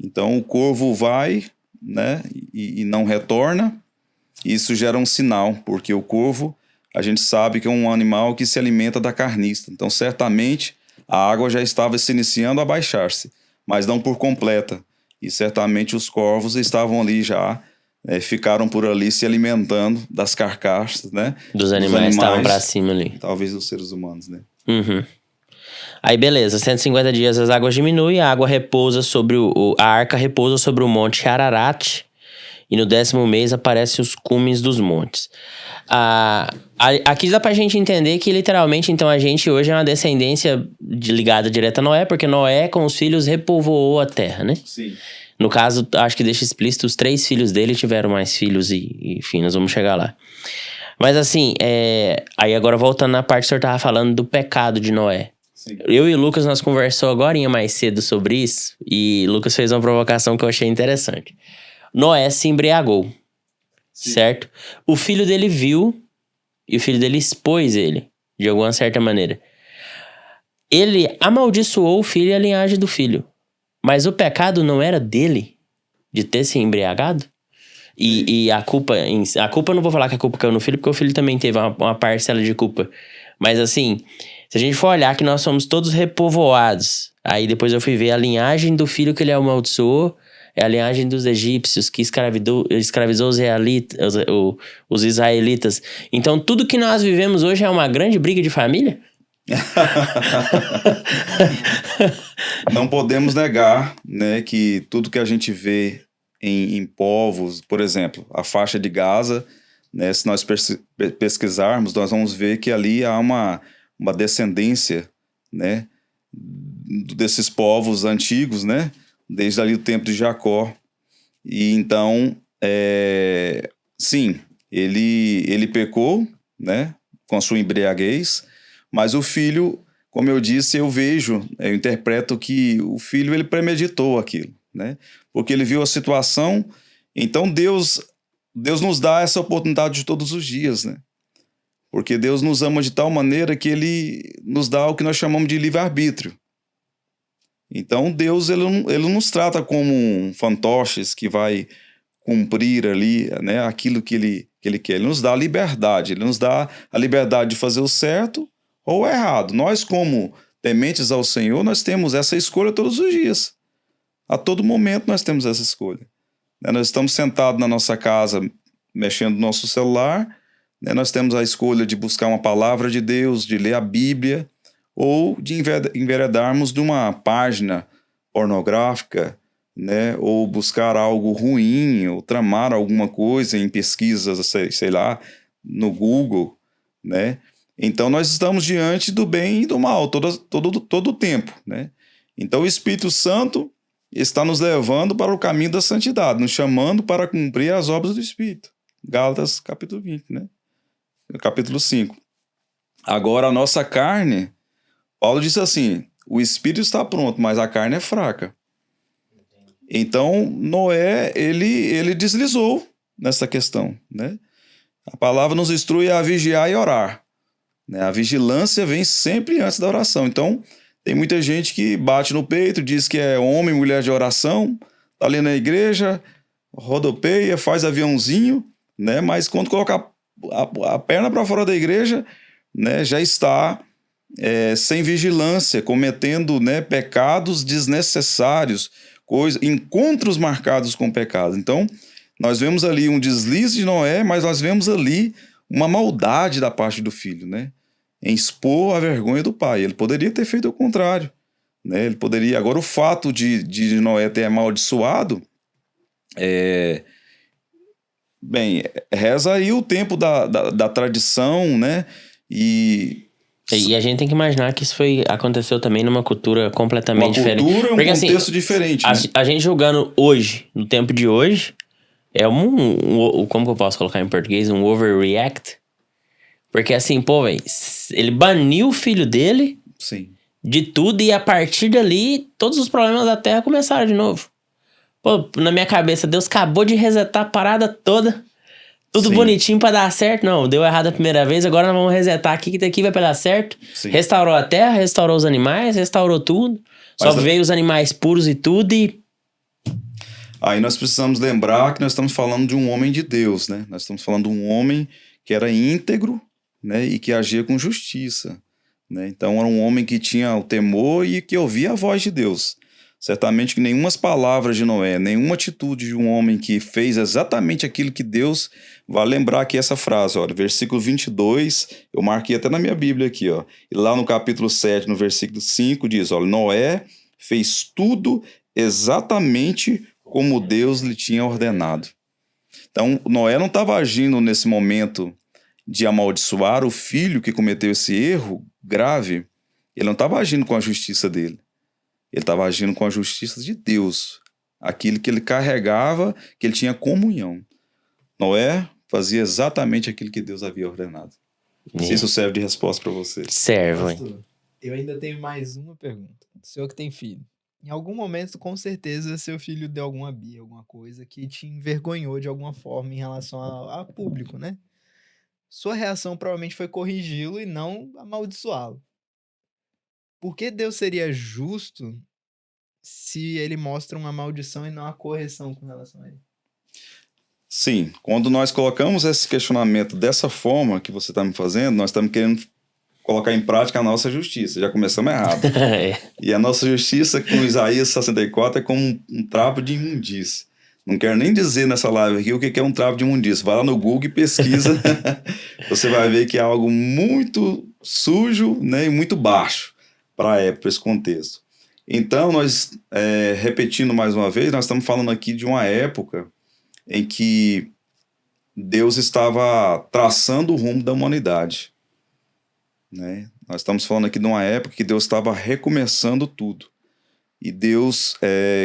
Então o corvo vai, né, e não retorna. Isso gera um sinal, porque o corvo, a gente sabe que é um animal que se alimenta da carniça. Então, certamente, a água já estava se iniciando a baixar-se, mas não por completa. E certamente os corvos estavam ali já, ficaram por ali se alimentando das carcaças, né? Dos animais estavam pra cima ali. Talvez dos seres humanos, né? Aí, beleza, 150 dias as águas diminuem, a água repousa sobre a arca repousa sobre o monte Ararat, e no 10º mês aparecem os cumes dos montes. Aqui dá pra gente entender que, literalmente, então, a gente hoje é uma descendência ligada direta a Noé, porque Noé, com os filhos, repovoou a terra, né? Sim. No caso, acho que deixa explícito, os 3 filhos dele tiveram mais filhos e enfim, nós vamos chegar lá. Mas assim, aí agora voltando na parte que o senhor tava falando do pecado de Noé. Sim. Eu e o Lucas, nós conversamos agorinha mais cedo sobre isso, e Lucas fez uma provocação que eu achei interessante. Noé se embriagou, certo? O filho dele viu, e o filho dele expôs ele, de alguma certa maneira. Ele amaldiçoou o filho e a linhagem do filho. Mas o pecado não era dele, de ter se embriagado? E a culpa eu não vou falar que a culpa caiu no filho, porque o filho também teve uma parcela de culpa. Mas assim, se a gente for olhar que nós somos todos repovoados, aí depois eu fui ver a linhagem do filho que ele amaldiçoou, é a linhagem dos egípcios, que escravizou os israelitas. Então tudo que nós vivemos hoje é uma grande briga de família? Não podemos negar, né, que tudo que a gente vê em povos, por exemplo, a faixa de Gaza, né, se nós pesquisarmos, nós vamos ver que ali há uma descendência, né, desses povos antigos, né, desde ali o tempo de Jacó. E então, sim, ele pecou, né, com a sua embriaguez, mas o filho, como eu disse, eu interpreto que o filho, ele premeditou aquilo, né? Porque ele viu a situação. Então Deus nos dá essa oportunidade de todos os dias, né? Porque Deus nos ama de tal maneira que ele nos dá o que nós chamamos de livre-arbítrio. Então Deus, ele não nos trata como um fantoches que vai cumprir ali, né, aquilo que ele quer. Ele nos dá a liberdade, ele nos dá a liberdade de fazer o certo ou errado. Nós, como tementes ao Senhor, nós temos essa escolha todos os dias. A todo momento nós temos essa escolha. Nós estamos sentados na nossa casa, mexendo no nosso celular, né? Nós temos a escolha de buscar uma palavra de Deus, de ler a Bíblia, ou de enveredarmos de uma página pornográfica, né? Ou buscar algo ruim, ou tramar alguma coisa em pesquisas, sei lá, no Google, né? Então nós estamos diante do bem e do mal todo o tempo, né? Então o Espírito Santo está nos levando para o caminho da santidade, nos chamando para cumprir as obras do Espírito. Gálatas capítulo 20, né? Capítulo 5. Agora a nossa carne, Paulo disse assim, o Espírito está pronto, mas a carne é fraca. Então Noé, ele deslizou nessa questão, né? A palavra nos instrui a vigiar e orar. A vigilância vem sempre antes da oração. Então, tem muita gente que bate no peito, diz que é homem, mulher de oração, tá ali na igreja, rodopeia, faz aviãozinho, né? Mas quando coloca a perna para fora da igreja, né, já está sem vigilância, cometendo, né, pecados desnecessários, encontros marcados com pecado. Então, nós vemos ali um deslize de Noé, mas nós vemos ali uma maldade da parte do filho, né? Em expor a vergonha do pai. Ele poderia ter feito o contrário, né? Ele poderia... Agora, o fato de Noé ter amaldiçoado, bem, reza aí o tempo da tradição, né? E a gente tem que imaginar que isso aconteceu também numa cultura completamente diferente. Uma cultura, porque, contexto assim, diferente. Né? A gente julgando hoje, no tempo de hoje, como que eu posso colocar em português? Um overreact. Porque assim, pô, velho, ele baniu o filho dele Sim. de tudo e a partir dali, todos os problemas da Terra começaram de novo. Pô, na minha cabeça, Deus acabou de resetar a parada toda. Tudo Sim. bonitinho pra dar certo. Não, deu errado a primeira vez, agora nós vamos resetar aqui, que daqui vai pra dar certo. Sim. Restaurou a Terra, restaurou os animais, restaurou tudo. Só Mas veio os animais puros e tudo e... Aí nós precisamos lembrar que nós estamos falando de um homem de Deus, né? Nós estamos falando de um homem que era íntegro, né? E que agia com justiça, né? Então era um homem que tinha o temor e que ouvia a voz de Deus. Certamente que nenhuma palavras de Noé, nenhuma atitude de um homem que fez exatamente aquilo que Deus vai lembrar aqui essa frase, olha, versículo 22, eu marquei até na minha Bíblia aqui, ó. E lá no capítulo 7, no versículo 5, diz, olha, Noé fez tudo exatamente como Deus lhe tinha ordenado. Então, Noé não estava agindo nesse momento de amaldiçoar o filho que cometeu esse erro grave. Ele não estava agindo com a justiça dele. Ele estava agindo com a justiça de Deus. Aquilo que ele carregava, que ele tinha comunhão. Noé fazia exatamente aquilo que Deus havia ordenado. Não sei se isso serve de resposta para você. Serve, hein? Pastor, eu ainda tenho mais uma pergunta. O senhor que tem filho. Em algum momento, com certeza, seu filho deu alguma birra, alguma coisa que te envergonhou de alguma forma em relação a público, né? Sua reação provavelmente foi corrigi-lo e não amaldiçoá-lo. Por que Deus seria justo se ele mostra uma maldição e não a correção com relação a ele? Sim, quando nós colocamos esse questionamento dessa forma que você está me fazendo, nós estamos querendo colocar em prática a nossa justiça. Já começamos errado. E a nossa justiça com Isaías 64 é como um trapo de imundície. Não quero nem dizer nessa live aqui o que é um trapo de imundície. Vai lá no Google e pesquisa. Você vai ver que é algo muito sujo, né, e muito baixo para esse contexto. Então, nós, repetindo mais uma vez, nós estamos falando aqui de uma época em que Deus estava traçando o rumo da humanidade. Né? Nós estamos falando aqui de uma época que Deus estava recomeçando tudo. E Deus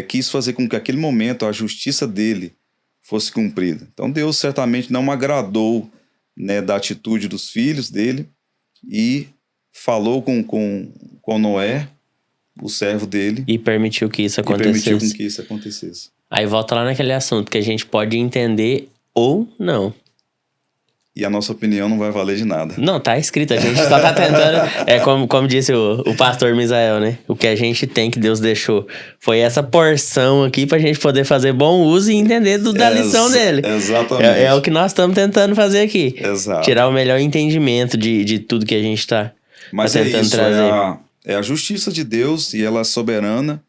quis fazer com que aquele momento a justiça dele fosse cumprida. Então Deus certamente não agradou, né, da atitude dos filhos dele e falou com Noé, o servo dele. E permitiu que isso acontecesse. E permitiu que isso acontecesse. Aí volta lá naquele assunto que a gente pode entender ou não. E a nossa opinião não vai valer de nada. Não, tá escrito, a gente só tá tentando... como disse o pastor Misael, né? O que a gente tem que Deus deixou foi essa porção aqui pra gente poder fazer bom uso e entender da lição dele. Exatamente. É o que nós estamos tentando fazer aqui. Exato. Tirar o melhor entendimento de tudo que a gente tá tentando trazer. É a justiça de Deus e ela é soberana,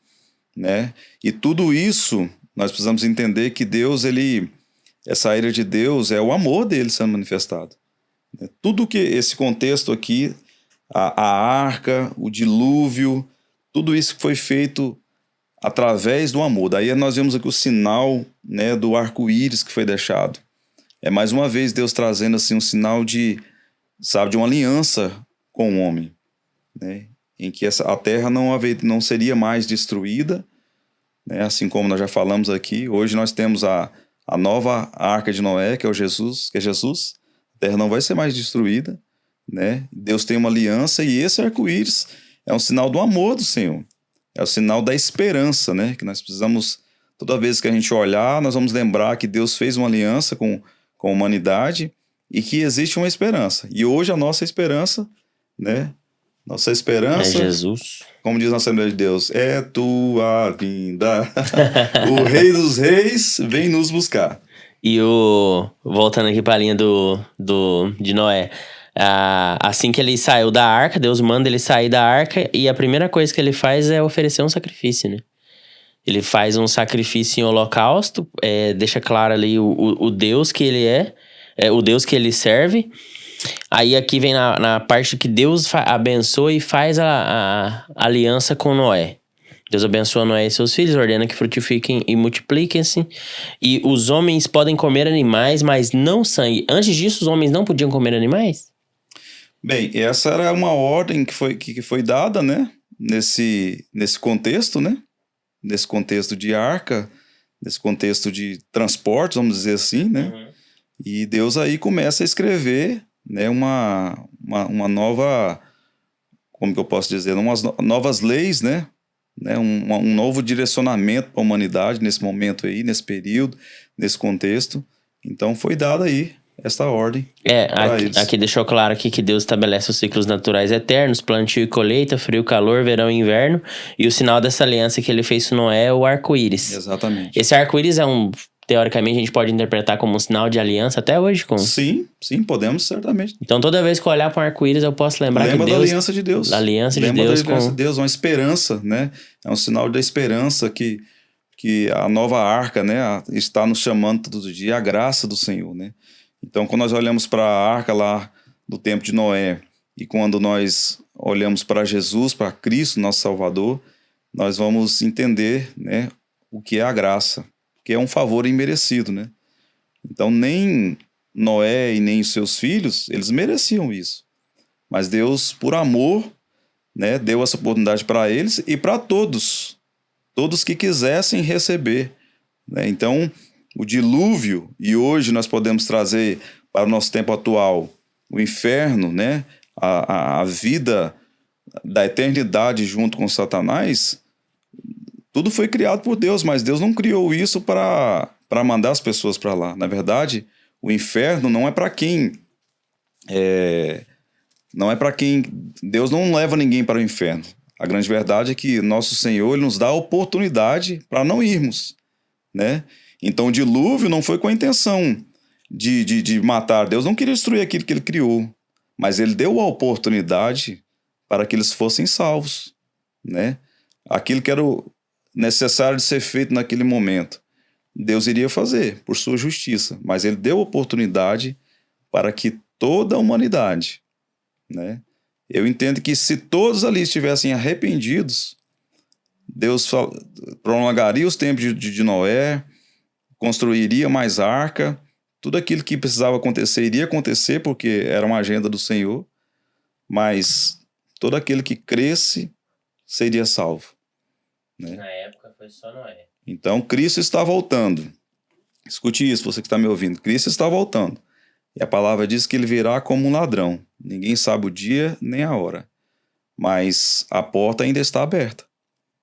né? E tudo isso, nós precisamos entender que Deus, essa ira de Deus é o amor dele sendo manifestado. Tudo que esse contexto aqui, a arca, o dilúvio, tudo isso foi feito através do amor. Daí nós vemos aqui o sinal, né, do arco-íris que foi deixado. É mais uma vez Deus trazendo assim um sinal de uma aliança com o homem, né, em que a terra não seria mais destruída, né, assim como nós já falamos aqui. Hoje nós temos a nova arca de Noé, que é Jesus. A terra não vai ser mais destruída, né? Deus tem uma aliança e esse arco-íris é um sinal do amor do Senhor. É o sinal da esperança, né? Que nós precisamos, toda vez que a gente olhar, nós vamos lembrar que Deus fez uma aliança com a humanidade e que existe uma esperança. E hoje a nossa esperança, né? Nossa esperança... É Jesus. Como diz na Assembleia de Deus, é tua vinda. O Rei dos Reis vem nos buscar. E voltando aqui pra linha de Noé. Assim que ele saiu da arca, Deus manda ele sair da arca e a primeira coisa que ele faz é oferecer um sacrifício, né? Ele faz um sacrifício em holocausto, deixa claro ali o Deus que ele o Deus que ele serve. Aí aqui vem na parte que Deus abençoa e faz a aliança com Noé. Deus abençoa Noé e seus filhos, ordena que frutifiquem e multipliquem-se. E os homens podem comer animais, mas não sangue. Antes disso, os homens não podiam comer animais? Bem, essa era uma ordem que foi dada, né? Nesse contexto, né? Nesse contexto de arca, nesse contexto de transporte, vamos dizer assim, né? Uhum. E Deus aí começa a escrever né, uma nova, como que eu posso dizer, umas novas leis, né, um novo direcionamento para a humanidade nesse momento aí, nesse período, nesse contexto. Então foi dada aí esta ordem para eles. Aqui deixou claro aqui que Deus estabelece os ciclos naturais eternos, plantio e colheita, frio, calor, verão e inverno, e o sinal dessa aliança que ele fez com Noé é o arco-íris. Exatamente. Esse arco-íris teoricamente, a gente pode interpretar como um sinal de aliança até hoje? Sim, podemos, certamente. Então, toda vez que eu olhar para um arco-íris, eu posso lembrar que Deus... Lembra da aliança de Deus. Da aliança de Deus. Lembra da aliança de Deus, uma esperança, né? É um sinal da esperança que a nova arca, né, está nos chamando todos os dias, a graça do Senhor, né? Então, quando nós olhamos para a arca lá do tempo de Noé e quando nós olhamos para Jesus, para Cristo, nosso Salvador, nós vamos entender, né, o que é a graça, que é um favor imerecido, né? Então, nem Noé e nem os seus filhos, eles mereciam isso. Mas Deus, por amor, né, deu essa oportunidade para eles e para todos que quisessem receber, né? Então, o dilúvio, e hoje nós podemos trazer para o nosso tempo atual, o inferno, né? A vida da eternidade junto com Satanás, tudo foi criado por Deus, mas Deus não criou isso para mandar as pessoas para lá. Na verdade, o inferno não é para quem... não é para quem... Deus não leva ninguém para o inferno. A grande verdade é que nosso Senhor ele nos dá a oportunidade para não irmos, né? Então o dilúvio não foi com a intenção de matar. Deus não queria destruir aquilo que ele criou, mas ele deu a oportunidade para que eles fossem salvos, né? Aquilo que era necessário de ser feito naquele momento, Deus iria fazer por sua justiça, mas ele deu oportunidade para que toda a humanidade, né? Eu entendo que se todos ali estivessem arrependidos, Deus prolongaria os tempos de Noé, construiria mais arca, tudo aquilo que precisava acontecer iria acontecer, porque era uma agenda do Senhor, mas todo aquele que cresce seria salvo, né? Na época foi só Noé. Então Cristo está voltando. Escute isso, você que está me ouvindo. Cristo está voltando. E a palavra diz que ele virá como um ladrão. Ninguém sabe o dia nem a hora. Mas a porta ainda está aberta,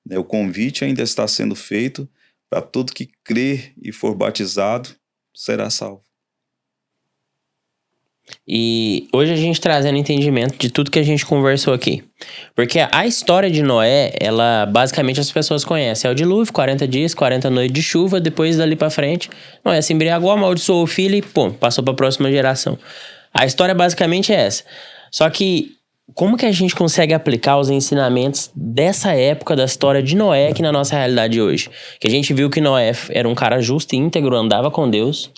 né? O convite ainda está sendo feito para todo que crer e for batizado será salvo. E hoje a gente trazendo entendimento de tudo que a gente conversou aqui. Porque a história de Noé, ela basicamente as pessoas conhecem. É o dilúvio, 40 dias, 40 noites de chuva, depois dali pra frente, Noé se embriagou, amaldiçoou o filho e pô, passou pra próxima geração. A história basicamente é essa. Só que como que a gente consegue aplicar os ensinamentos dessa época da história de Noé aqui na nossa realidade hoje? Que a gente viu que Noé era um cara justo e íntegro, andava com Deus.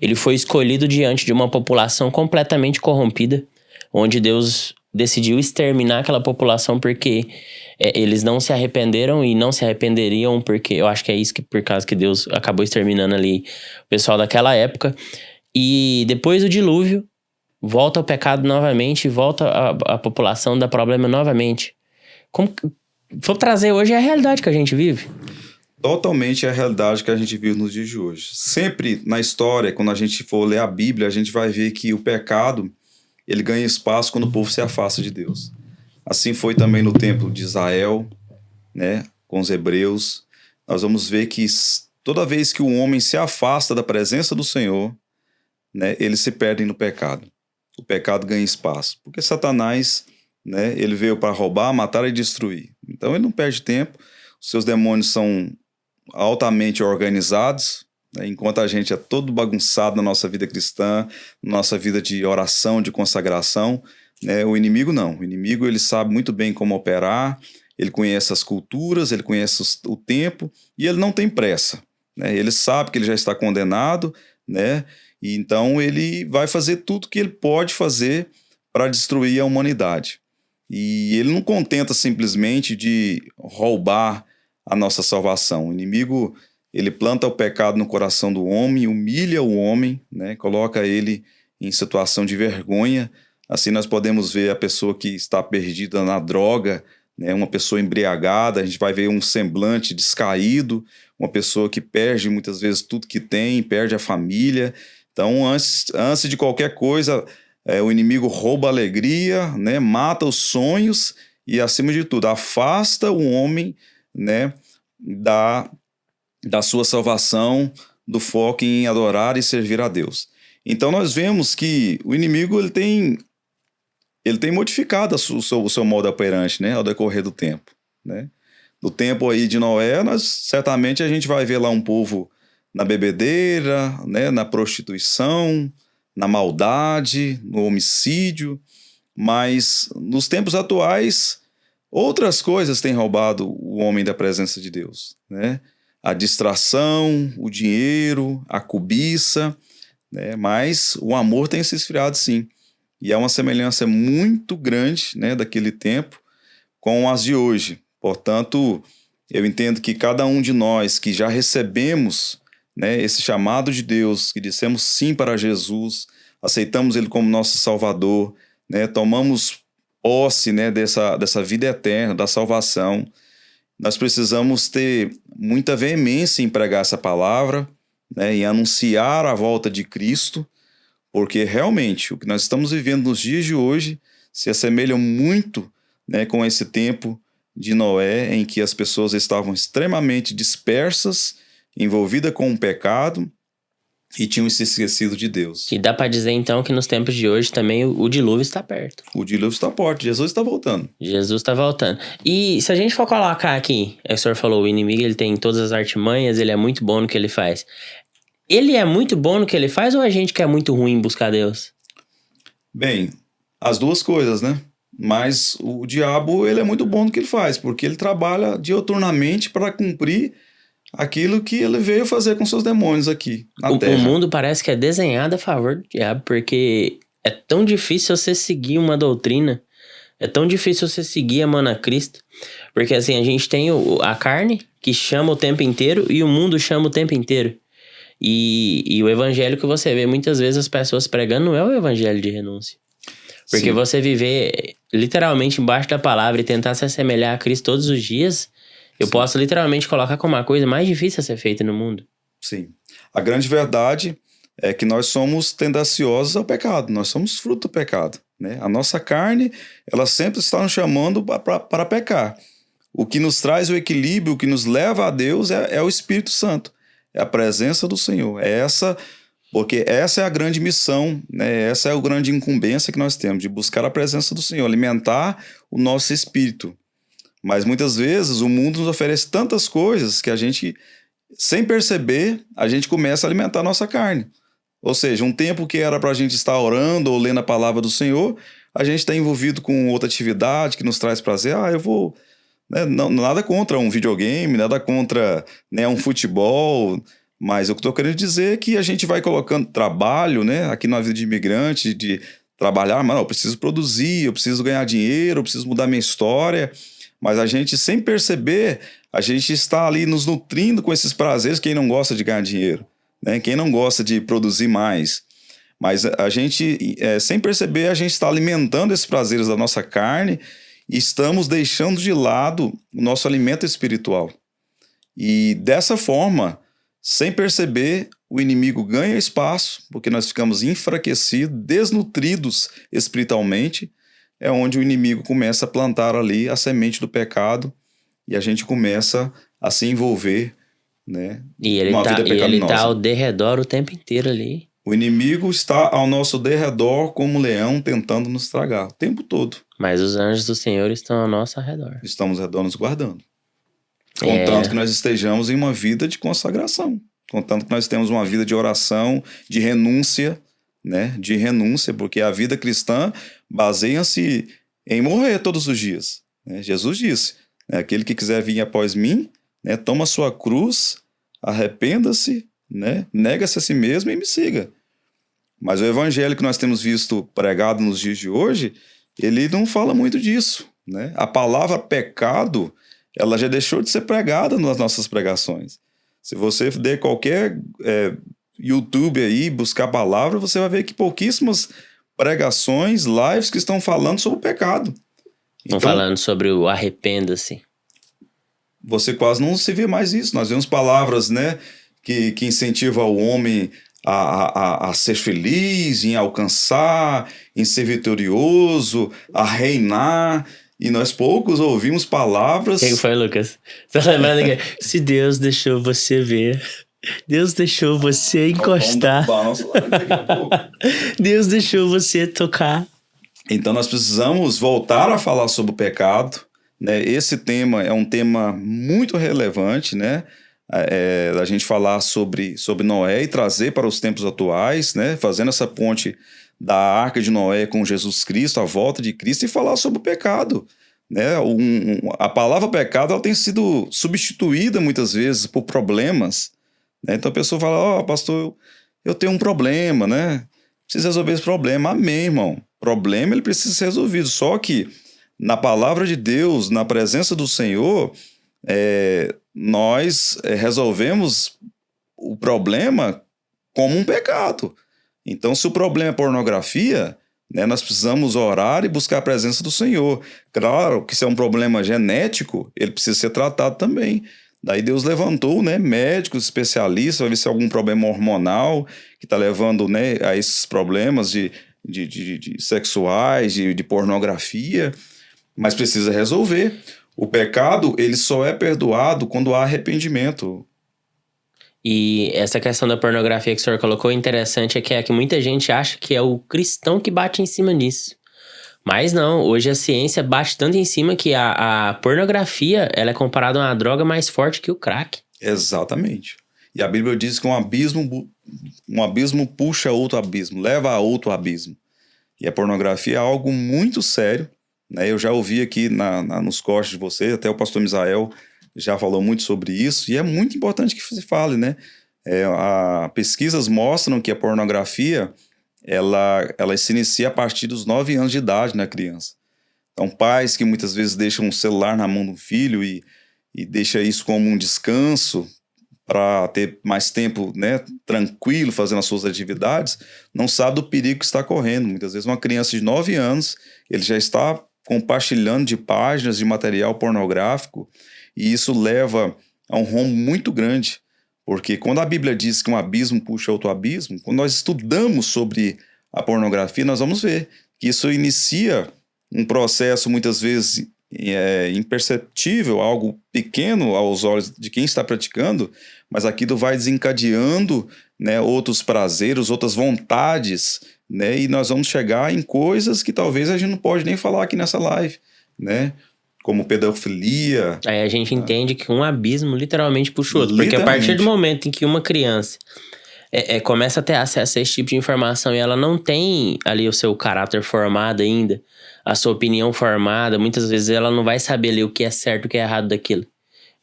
Ele foi escolhido diante de uma população completamente corrompida, onde Deus decidiu exterminar aquela população porque eles não se arrependeram e não se arrependeriam porque... Eu acho que é isso que por causa que Deus acabou exterminando ali o pessoal daquela época. E depois do dilúvio, volta o pecado novamente, volta a população dá problema novamente. Como vou trazer hoje a realidade que a gente vive. Totalmente a realidade que a gente vive nos dias de hoje. Sempre na história, quando a gente for ler a Bíblia, a gente vai ver que o pecado ele ganha espaço quando o povo se afasta de Deus. Assim foi também no tempo de Israel, né, com os hebreus. Nós vamos ver que toda vez que o homem se afasta da presença do Senhor, né, eles se perdem no pecado. O pecado ganha espaço, porque Satanás, né, ele veio para roubar, matar e destruir. Então ele não perde tempo, os seus demônios são altamente organizados, né, enquanto a gente é todo bagunçado na nossa vida cristã, na nossa vida de oração, de consagração, né, o inimigo não. O inimigo ele sabe muito bem como operar, ele conhece as culturas, ele conhece o tempo e ele não tem pressa, né, ele sabe que ele já está condenado, né, e então ele vai fazer tudo que ele pode fazer para destruir a humanidade. E ele não contenta simplesmente de roubar a nossa salvação. O inimigo, ele planta o pecado no coração do homem, humilha o homem, né? Coloca ele em situação de vergonha. Assim nós podemos ver a pessoa que está perdida na droga, né? Uma pessoa embriagada, a gente vai ver um semblante descaído, uma pessoa que perde muitas vezes tudo que tem, perde a família. Então, antes de qualquer coisa, o inimigo rouba a alegria, né? Mata os sonhos e, acima de tudo, afasta o homem, né? da sua salvação, do foco em adorar e servir a Deus. Então nós vemos que o inimigo ele tem modificado o seu modo operante, né, ao decorrer do tempo, né? No tempo aí de Noé, certamente a gente vai ver lá um povo na bebedeira, né, na prostituição, na maldade, no homicídio, mas nos tempos atuais outras coisas têm roubado o homem da presença de Deus, né? A distração, o dinheiro, a cobiça, né? Mas o amor tem se esfriado, sim. E é uma semelhança muito grande, né, daquele tempo com as de hoje. Portanto, eu entendo que cada um de nós que já recebemos, né, esse chamado de Deus, que dissemos sim para Jesus, aceitamos Ele como nosso Salvador, né, tomamos posse, né, dessa vida eterna, da salvação, nós precisamos ter muita veemência em pregar essa palavra, né, em anunciar a volta de Cristo, porque realmente o que nós estamos vivendo nos dias de hoje se assemelha muito, né, com esse tempo de Noé, em que as pessoas estavam extremamente dispersas, envolvidas com o pecado e tinham se esquecido de Deus. E dá pra dizer então que nos tempos de hoje também o dilúvio está perto. O dilúvio está perto, Jesus está voltando. Jesus está voltando. E se a gente for colocar aqui, o senhor falou, o inimigo ele tem todas as artimanhas, ele é muito bom no que ele faz. Ele é muito bom no que ele faz ou a gente que é muito ruim em buscar Deus? Bem, as duas coisas, né? Mas o diabo, ele é muito bom no que ele faz, porque ele trabalha diuturnamente para cumprir aquilo que ele veio fazer com seus demônios aqui na Terra. O mundo parece que é desenhado a favor do diabo, porque é tão difícil você seguir uma doutrina, é tão difícil você seguir amando a Cristo, porque assim, a gente tem a carne que chama o tempo inteiro e o mundo chama o tempo inteiro. E o evangelho que você vê muitas vezes as pessoas pregando não é o evangelho de renúncia. Porque Sim. você viver literalmente embaixo da palavra e tentar se assemelhar a Cristo todos os dias, eu posso literalmente colocar como a coisa mais difícil a ser feita no mundo. Sim. A grande verdade é que nós somos tendenciosos ao pecado, nós somos fruto do pecado, né? A nossa carne, ela sempre está nos chamando para pecar. O que nos traz o equilíbrio, o que nos leva a Deus é o Espírito Santo, é a presença do Senhor, porque essa é a grande missão, né? Essa é a grande incumbência que nós temos, de buscar a presença do Senhor, alimentar o nosso espírito. Mas muitas vezes o mundo nos oferece tantas coisas que a gente, sem perceber, a gente começa a alimentar a nossa carne. Ou seja, um tempo que era para a gente estar orando ou lendo a palavra do Senhor, a gente está envolvido com outra atividade que nos traz prazer. Eu vou... Né? Não, nada contra um videogame, nada contra, né, um futebol... Mas o que eu estou querendo dizer é que a gente vai colocando trabalho, né, aqui na vida de imigrante, de trabalhar, mas não, eu preciso produzir, eu preciso ganhar dinheiro, eu preciso mudar minha história. Mas a gente, sem perceber, a gente está ali nos nutrindo com esses prazeres. Quem não gosta de ganhar dinheiro, né? Quem não gosta de produzir mais. Mas a gente, sem perceber, a gente está alimentando esses prazeres da nossa carne e estamos deixando de lado o nosso alimento espiritual. E dessa forma... Sem perceber, o inimigo ganha espaço, porque nós ficamos enfraquecidos, desnutridos espiritualmente, é onde o inimigo começa a plantar ali a semente do pecado e a gente começa a se envolver, né, numa vida pecaminosa. E ele está ao derredor o tempo inteiro ali. O inimigo está ao nosso derredor como um leão tentando nos tragar o tempo todo. Mas os anjos do Senhor estão ao nosso redor. Estamos ao redor nos guardando. Contanto que nós estejamos em uma vida de consagração. Contanto que nós temos uma vida de oração, de renúncia, né? De renúncia, porque a vida cristã baseia-se em morrer todos os dias, né? Jesus disse, né? Aquele que quiser vir após mim, né? Toma sua cruz, arrependa-se, né? Nega-se a si mesmo e me siga. Mas o evangelho que nós temos visto pregado nos dias de hoje, ele não fala muito disso, né? A palavra pecado... ela já deixou de ser pregada nas nossas pregações. Se você der qualquer YouTube aí, buscar a palavra, você vai ver que pouquíssimas pregações, lives que estão falando sobre o pecado. Estão falando sobre o arrependa-se. Você quase não se vê mais isso. Nós vemos palavras, né, que incentivam o homem a ser feliz, em alcançar, em ser vitorioso, a reinar. E nós poucos ouvimos palavras. Quem foi, Lucas? Tá lembrando que se Deus deixou você ver, Deus deixou você encostar, Deus deixou você tocar. Então nós precisamos voltar a falar sobre o pecado, né? Esse tema é um tema muito relevante, né? A gente falar sobre Noé e trazer para os tempos atuais, né? Fazendo essa ponte da Arca de Noé com Jesus Cristo, a volta de Cristo, e falar sobre o pecado, né? A palavra pecado ela tem sido substituída muitas vezes por problemas, né? Então a pessoa fala, pastor, eu tenho um problema, né? Preciso resolver esse problema. Amém, irmão. Problema ele precisa ser resolvido. Só que na palavra de Deus, na presença do Senhor, nós resolvemos o problema como um pecado. Então, se o problema é pornografia, né, nós precisamos orar e buscar a presença do Senhor. Claro que se é um problema genético, ele precisa ser tratado também. Daí Deus levantou, né, médicos, especialistas, para ver se é algum problema hormonal que está levando, né, a esses problemas de sexuais, de pornografia, mas precisa resolver. O pecado, ele só é perdoado quando há arrependimento. E essa questão da pornografia que o senhor colocou, interessante é que muita gente acha que é o cristão que bate em cima disso. Mas não, hoje a ciência bate tanto em cima que a pornografia ela é comparada a uma droga mais forte que o crack. Exatamente. E a Bíblia diz que um abismo puxa outro abismo, leva a outro abismo. E a pornografia é algo muito sério, né? Eu já ouvi aqui nos cortes de vocês, até o pastor Misael já falou muito sobre isso, e é muito importante que se fale, né? Pesquisas mostram que a pornografia ela se inicia a partir dos 9 anos de idade na criança. Então, pais que muitas vezes deixam um celular na mão do filho e deixa isso como um descanso para ter mais tempo, né, tranquilo, fazendo as suas atividades, não sabe do perigo que está correndo. Muitas vezes uma criança de 9 anos, ele já está compartilhando de páginas de material pornográfico, e isso leva a um rombo muito grande. Porque quando a Bíblia diz que um abismo puxa outro abismo, quando nós estudamos sobre a pornografia, nós vamos ver que isso inicia um processo muitas vezes imperceptível, algo pequeno aos olhos de quem está praticando, mas aquilo vai desencadeando, né, outros prazeres, outras vontades, né, e nós vamos chegar em coisas que talvez a gente não pode nem falar aqui nessa live, né? Como pedofilia. Aí a gente entende que um abismo literalmente puxa o outro. Porque a partir do momento em que uma criança começa a ter acesso a esse tipo de informação e ela não tem ali o seu caráter formado ainda, a sua opinião formada, muitas vezes ela não vai saber ali o que é certo e o que é errado daquilo.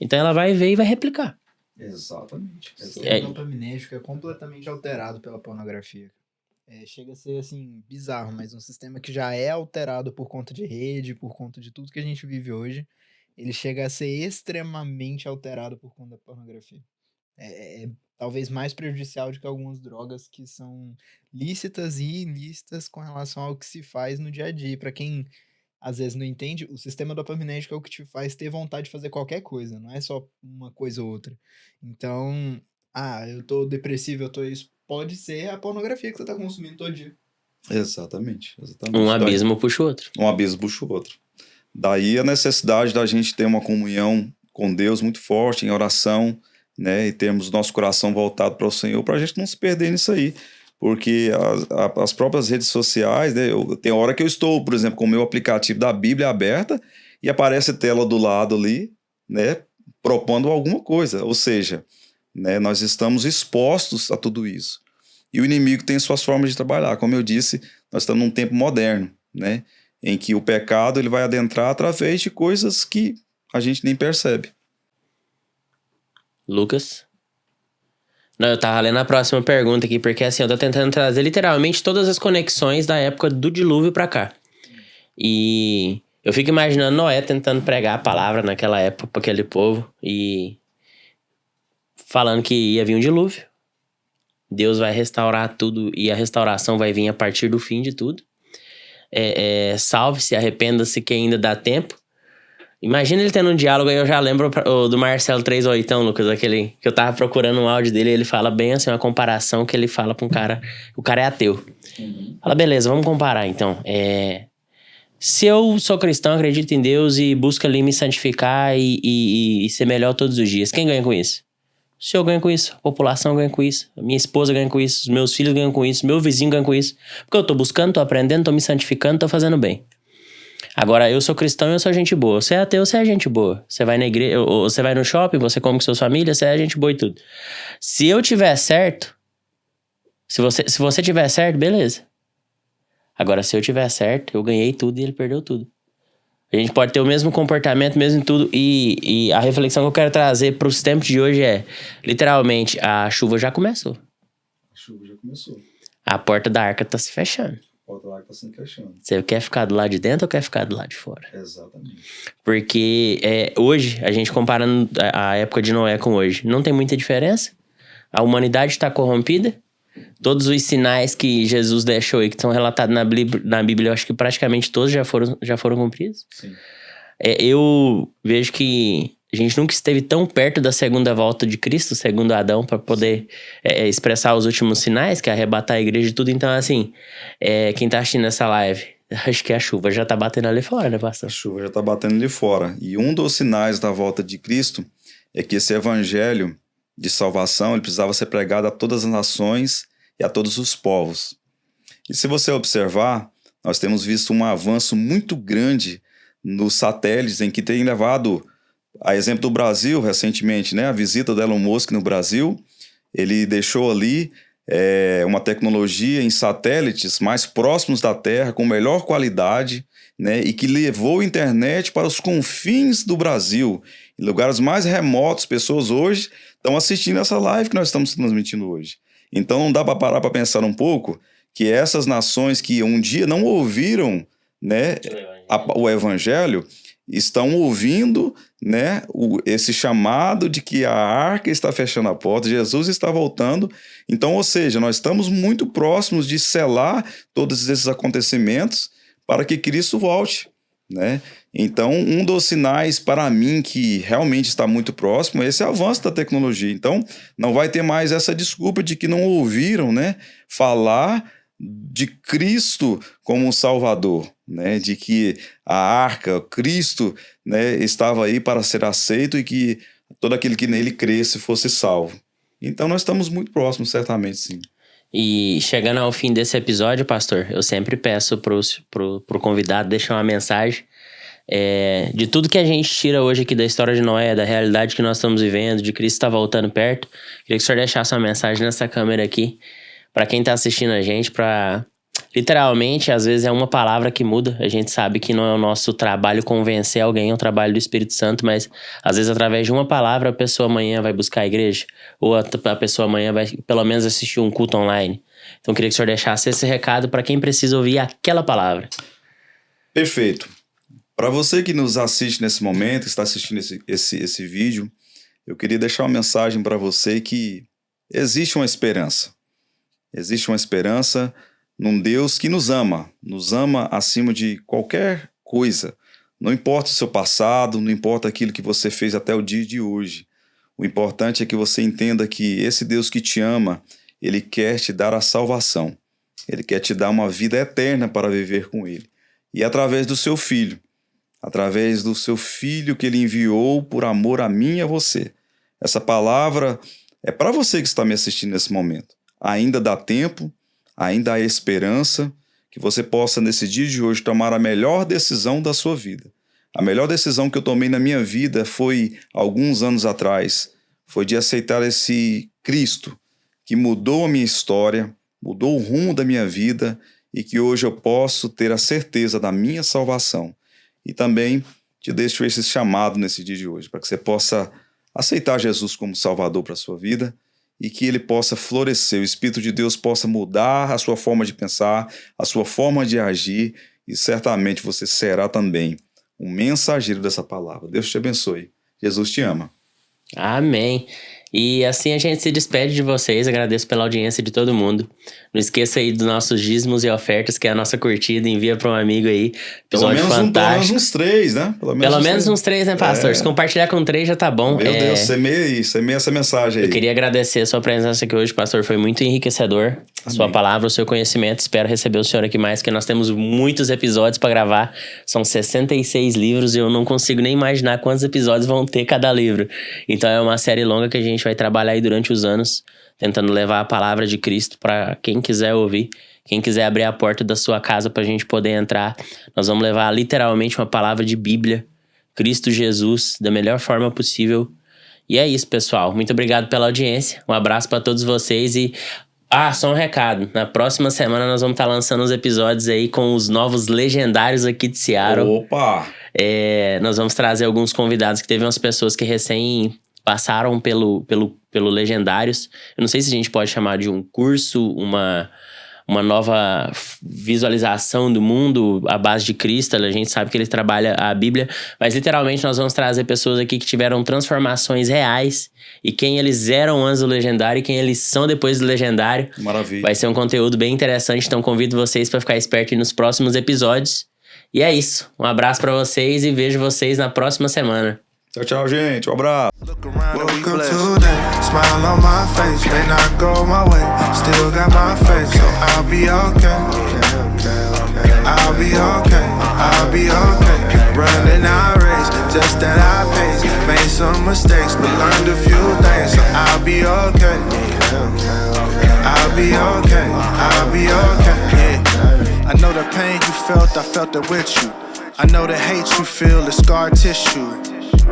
Então ela vai ver e vai replicar. Exatamente. O sistema dopaminérgico é completamente alterado pela pornografia. Chega a ser, assim, bizarro, mas um sistema que já é alterado por conta de rede, por conta de tudo que a gente vive hoje, ele chega a ser extremamente alterado por conta da pornografia. Talvez mais prejudicial do que algumas drogas que são lícitas e ilícitas com relação ao que se faz no dia a dia. Para quem às vezes não entende, o sistema dopaminérgico é o que te faz ter vontade de fazer qualquer coisa, não é só uma coisa ou outra. Então, eu tô depressivo, eu tô isso. Pode ser a pornografia que você tá consumindo todo dia. Exatamente. Um abismo puxa o outro. Um abismo puxa o outro. Daí a necessidade da gente ter uma comunhão com Deus muito forte, em oração, né, e termos nosso coração voltado para o Senhor, para a gente não se perder nisso aí. Porque as próprias redes sociais, né, tem hora que eu estou, por exemplo, com o meu aplicativo da Bíblia aberta e aparece tela do lado ali, né, propondo alguma coisa. Ou seja, né, nós estamos expostos a tudo isso. E o inimigo tem suas formas de trabalhar. Como eu disse, nós estamos num tempo moderno, né, em que o pecado ele vai adentrar através de coisas que a gente nem percebe. Lucas? Não, eu tava lendo a próxima pergunta aqui, porque assim, eu tô tentando trazer literalmente todas as conexões da época do dilúvio pra cá. E eu fico imaginando Noé tentando pregar a palavra naquela época pra aquele povo e falando que ia vir um dilúvio. Deus vai restaurar tudo e a restauração vai vir a partir do fim de tudo. Salve-se, arrependa-se que ainda dá tempo. Imagina ele tendo um diálogo aí, eu já lembro do Marcelo 38, Lucas, aquele que eu tava procurando um áudio dele, ele fala bem assim, uma comparação que ele fala pra um cara, o cara é ateu. Fala, beleza, vamos comparar então. Se eu sou cristão, acredito em Deus e busco ali me santificar e ser melhor todos os dias, quem ganha com isso? Se eu ganho com isso, a população ganha com isso, a minha esposa ganha com isso, os meus filhos ganham com isso, meu vizinho ganha com isso. Porque eu tô buscando, tô aprendendo, tô me santificando, tô fazendo bem. Agora, eu sou cristão e eu sou gente boa. Você é ateu, você é gente boa. Você vai na igreja, ou você vai no shopping, você come com suas famílias, você é gente boa e tudo. Se eu tiver certo, se você tiver certo, beleza. Agora, se eu tiver certo, eu ganhei tudo e ele perdeu tudo. A gente pode ter o mesmo comportamento, mesmo em tudo. E a reflexão que eu quero trazer para os tempos de hoje é, literalmente, a chuva já começou. A chuva já começou. A porta da arca tá se fechando. A porta da arca tá se fechando. Você quer ficar do lado de dentro ou quer ficar do lado de fora? Exatamente. Porque hoje, a gente comparando a época de Noé com hoje, não tem muita diferença. A humanidade está corrompida. Todos os sinais que Jesus deixou aí, que estão relatados na Bíblia, eu acho que praticamente todos já foram cumpridos. Sim. Eu vejo que a gente nunca esteve tão perto da segunda volta de Cristo, segundo Adão, para poder expressar os últimos sinais, que é arrebatar a igreja e tudo. Então, assim, quem tá assistindo essa live, acho que a chuva já tá batendo ali fora, né, pastor? A chuva já tá batendo ali fora. E um dos sinais da volta de Cristo é que esse evangelho de salvação, ele precisava ser pregado a todas as nações e a todos os povos. E se você observar, nós temos visto um avanço muito grande nos satélites em que tem levado, a exemplo do Brasil recentemente, né? A visita do Elon Musk no Brasil, ele deixou ali uma tecnologia em satélites mais próximos da Terra, com melhor qualidade, né? E que levou a internet para os confins do Brasil, em lugares mais remotos. Pessoas hoje estão assistindo essa live que nós estamos transmitindo hoje. Então não dá para parar para pensar um pouco que essas nações que um dia não ouviram, né, o evangelho, estão ouvindo, né, esse chamado de que a arca está fechando a porta, Jesus está voltando. Então, ou seja, nós estamos muito próximos de selar todos esses acontecimentos para que Cristo volte, né? Então, um dos sinais para mim que realmente está muito próximo é esse avanço da tecnologia. Então, não vai ter mais essa desculpa de que não ouviram, né, falar de Cristo como um Salvador, né, de que a arca, Cristo, né, estava aí para ser aceito e que todo aquele que nele cresce fosse salvo. Então, nós estamos muito próximos, certamente, sim. E chegando ao fim desse episódio, pastor, eu sempre peço pro convidado deixar uma mensagem de tudo que a gente tira hoje aqui da história de Noé, da realidade que nós estamos vivendo, de Cristo estar voltando perto. Queria que o senhor deixasse uma mensagem nessa câmera aqui, para quem tá assistindo a gente, para literalmente, às vezes é uma palavra que muda. A gente sabe que não é o nosso trabalho convencer alguém, é o trabalho do Espírito Santo, mas às vezes através de uma palavra a pessoa amanhã vai buscar a igreja, ou a pessoa amanhã vai pelo menos assistir um culto online. Então eu queria que o senhor deixasse esse recado para quem precisa ouvir aquela palavra. Perfeito. Para você que nos assiste nesse momento, que está assistindo esse vídeo, eu queria deixar uma mensagem para você que existe uma esperança. Existe uma esperança num Deus que nos ama acima de qualquer coisa. Não importa o seu passado, não importa aquilo que você fez até o dia de hoje. O importante é que você entenda que esse Deus que te ama, ele quer te dar a salvação. Ele quer te dar uma vida eterna para viver com ele. E através do seu filho que ele enviou por amor a mim e a você. Essa palavra é para você que está me assistindo nesse momento. Ainda dá tempo, ainda há esperança que você possa, nesse dia de hoje, tomar a melhor decisão da sua vida. A melhor decisão que eu tomei na minha vida foi, alguns anos atrás, foi de aceitar esse Cristo que mudou a minha história, mudou o rumo da minha vida e que hoje eu posso ter a certeza da minha salvação. E também te deixo esse chamado nesse dia de hoje, para que você possa aceitar Jesus como Salvador para a sua vida e que ele possa florescer, o Espírito de Deus possa mudar a sua forma de pensar, a sua forma de agir, e certamente você será também um mensageiro dessa palavra. Deus te abençoe. Jesus te ama. Amém. E assim a gente se despede de vocês. Agradeço pela audiência de todo mundo. Não esqueça aí dos nossos dízimos e ofertas, que é a nossa curtida. Envia para um amigo aí. Pelo menos uns 3, né? Pelo menos uns 3, né, pastor? Se compartilhar com 3 já tá bom. Meu Deus, semeia essa mensagem aí. Eu queria agradecer a sua presença aqui hoje, pastor. Foi muito enriquecedor. Amém. Sua palavra, o seu conhecimento. Espero receber o senhor aqui mais, porque nós temos muitos episódios para gravar. São 66 livros e eu não consigo nem imaginar quantos episódios vão ter cada livro. Então é uma série longa que a gente vai trabalhar aí durante os anos, tentando levar a palavra de Cristo para quem quiser ouvir. Quem quiser abrir a porta da sua casa pra gente poder entrar, nós vamos levar literalmente uma palavra de Bíblia, Cristo Jesus, da melhor forma possível. E é isso, pessoal. Muito obrigado pela audiência. Um abraço pra todos vocês e... só um recado. Na próxima semana nós vamos estar lançando os episódios aí com os novos legendários aqui de Seattle. Opa! Nós vamos trazer alguns convidados, que teve umas pessoas que recém passaram pelo Legendários. Eu não sei se a gente pode chamar de um curso, uma nova visualização do mundo à base de Cristo. A gente sabe que ele trabalha a Bíblia, mas literalmente nós vamos trazer pessoas aqui que tiveram transformações reais e quem eles eram antes do Legendário e quem eles são depois do Legendário. Maravilha. Vai ser um conteúdo bem interessante, então convido vocês para ficar esperto aí nos próximos episódios. E é isso. Um abraço para vocês e vejo vocês na próxima semana. Tchau, tchau, gente. Um abraço. Welcome to that smile on my face. May not go my way, still got my faith, so I'll be okay. I'll be okay. I'll be okay. Running our race, just at our pace. Made some mistakes, but learned a few things, so I'll be okay. I'll be okay. I'll be okay. Yeah. I know the pain you felt, I felt it with you. I know the hate you feel, the scar tissue.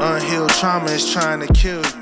Unhealed trauma is trying to kill you.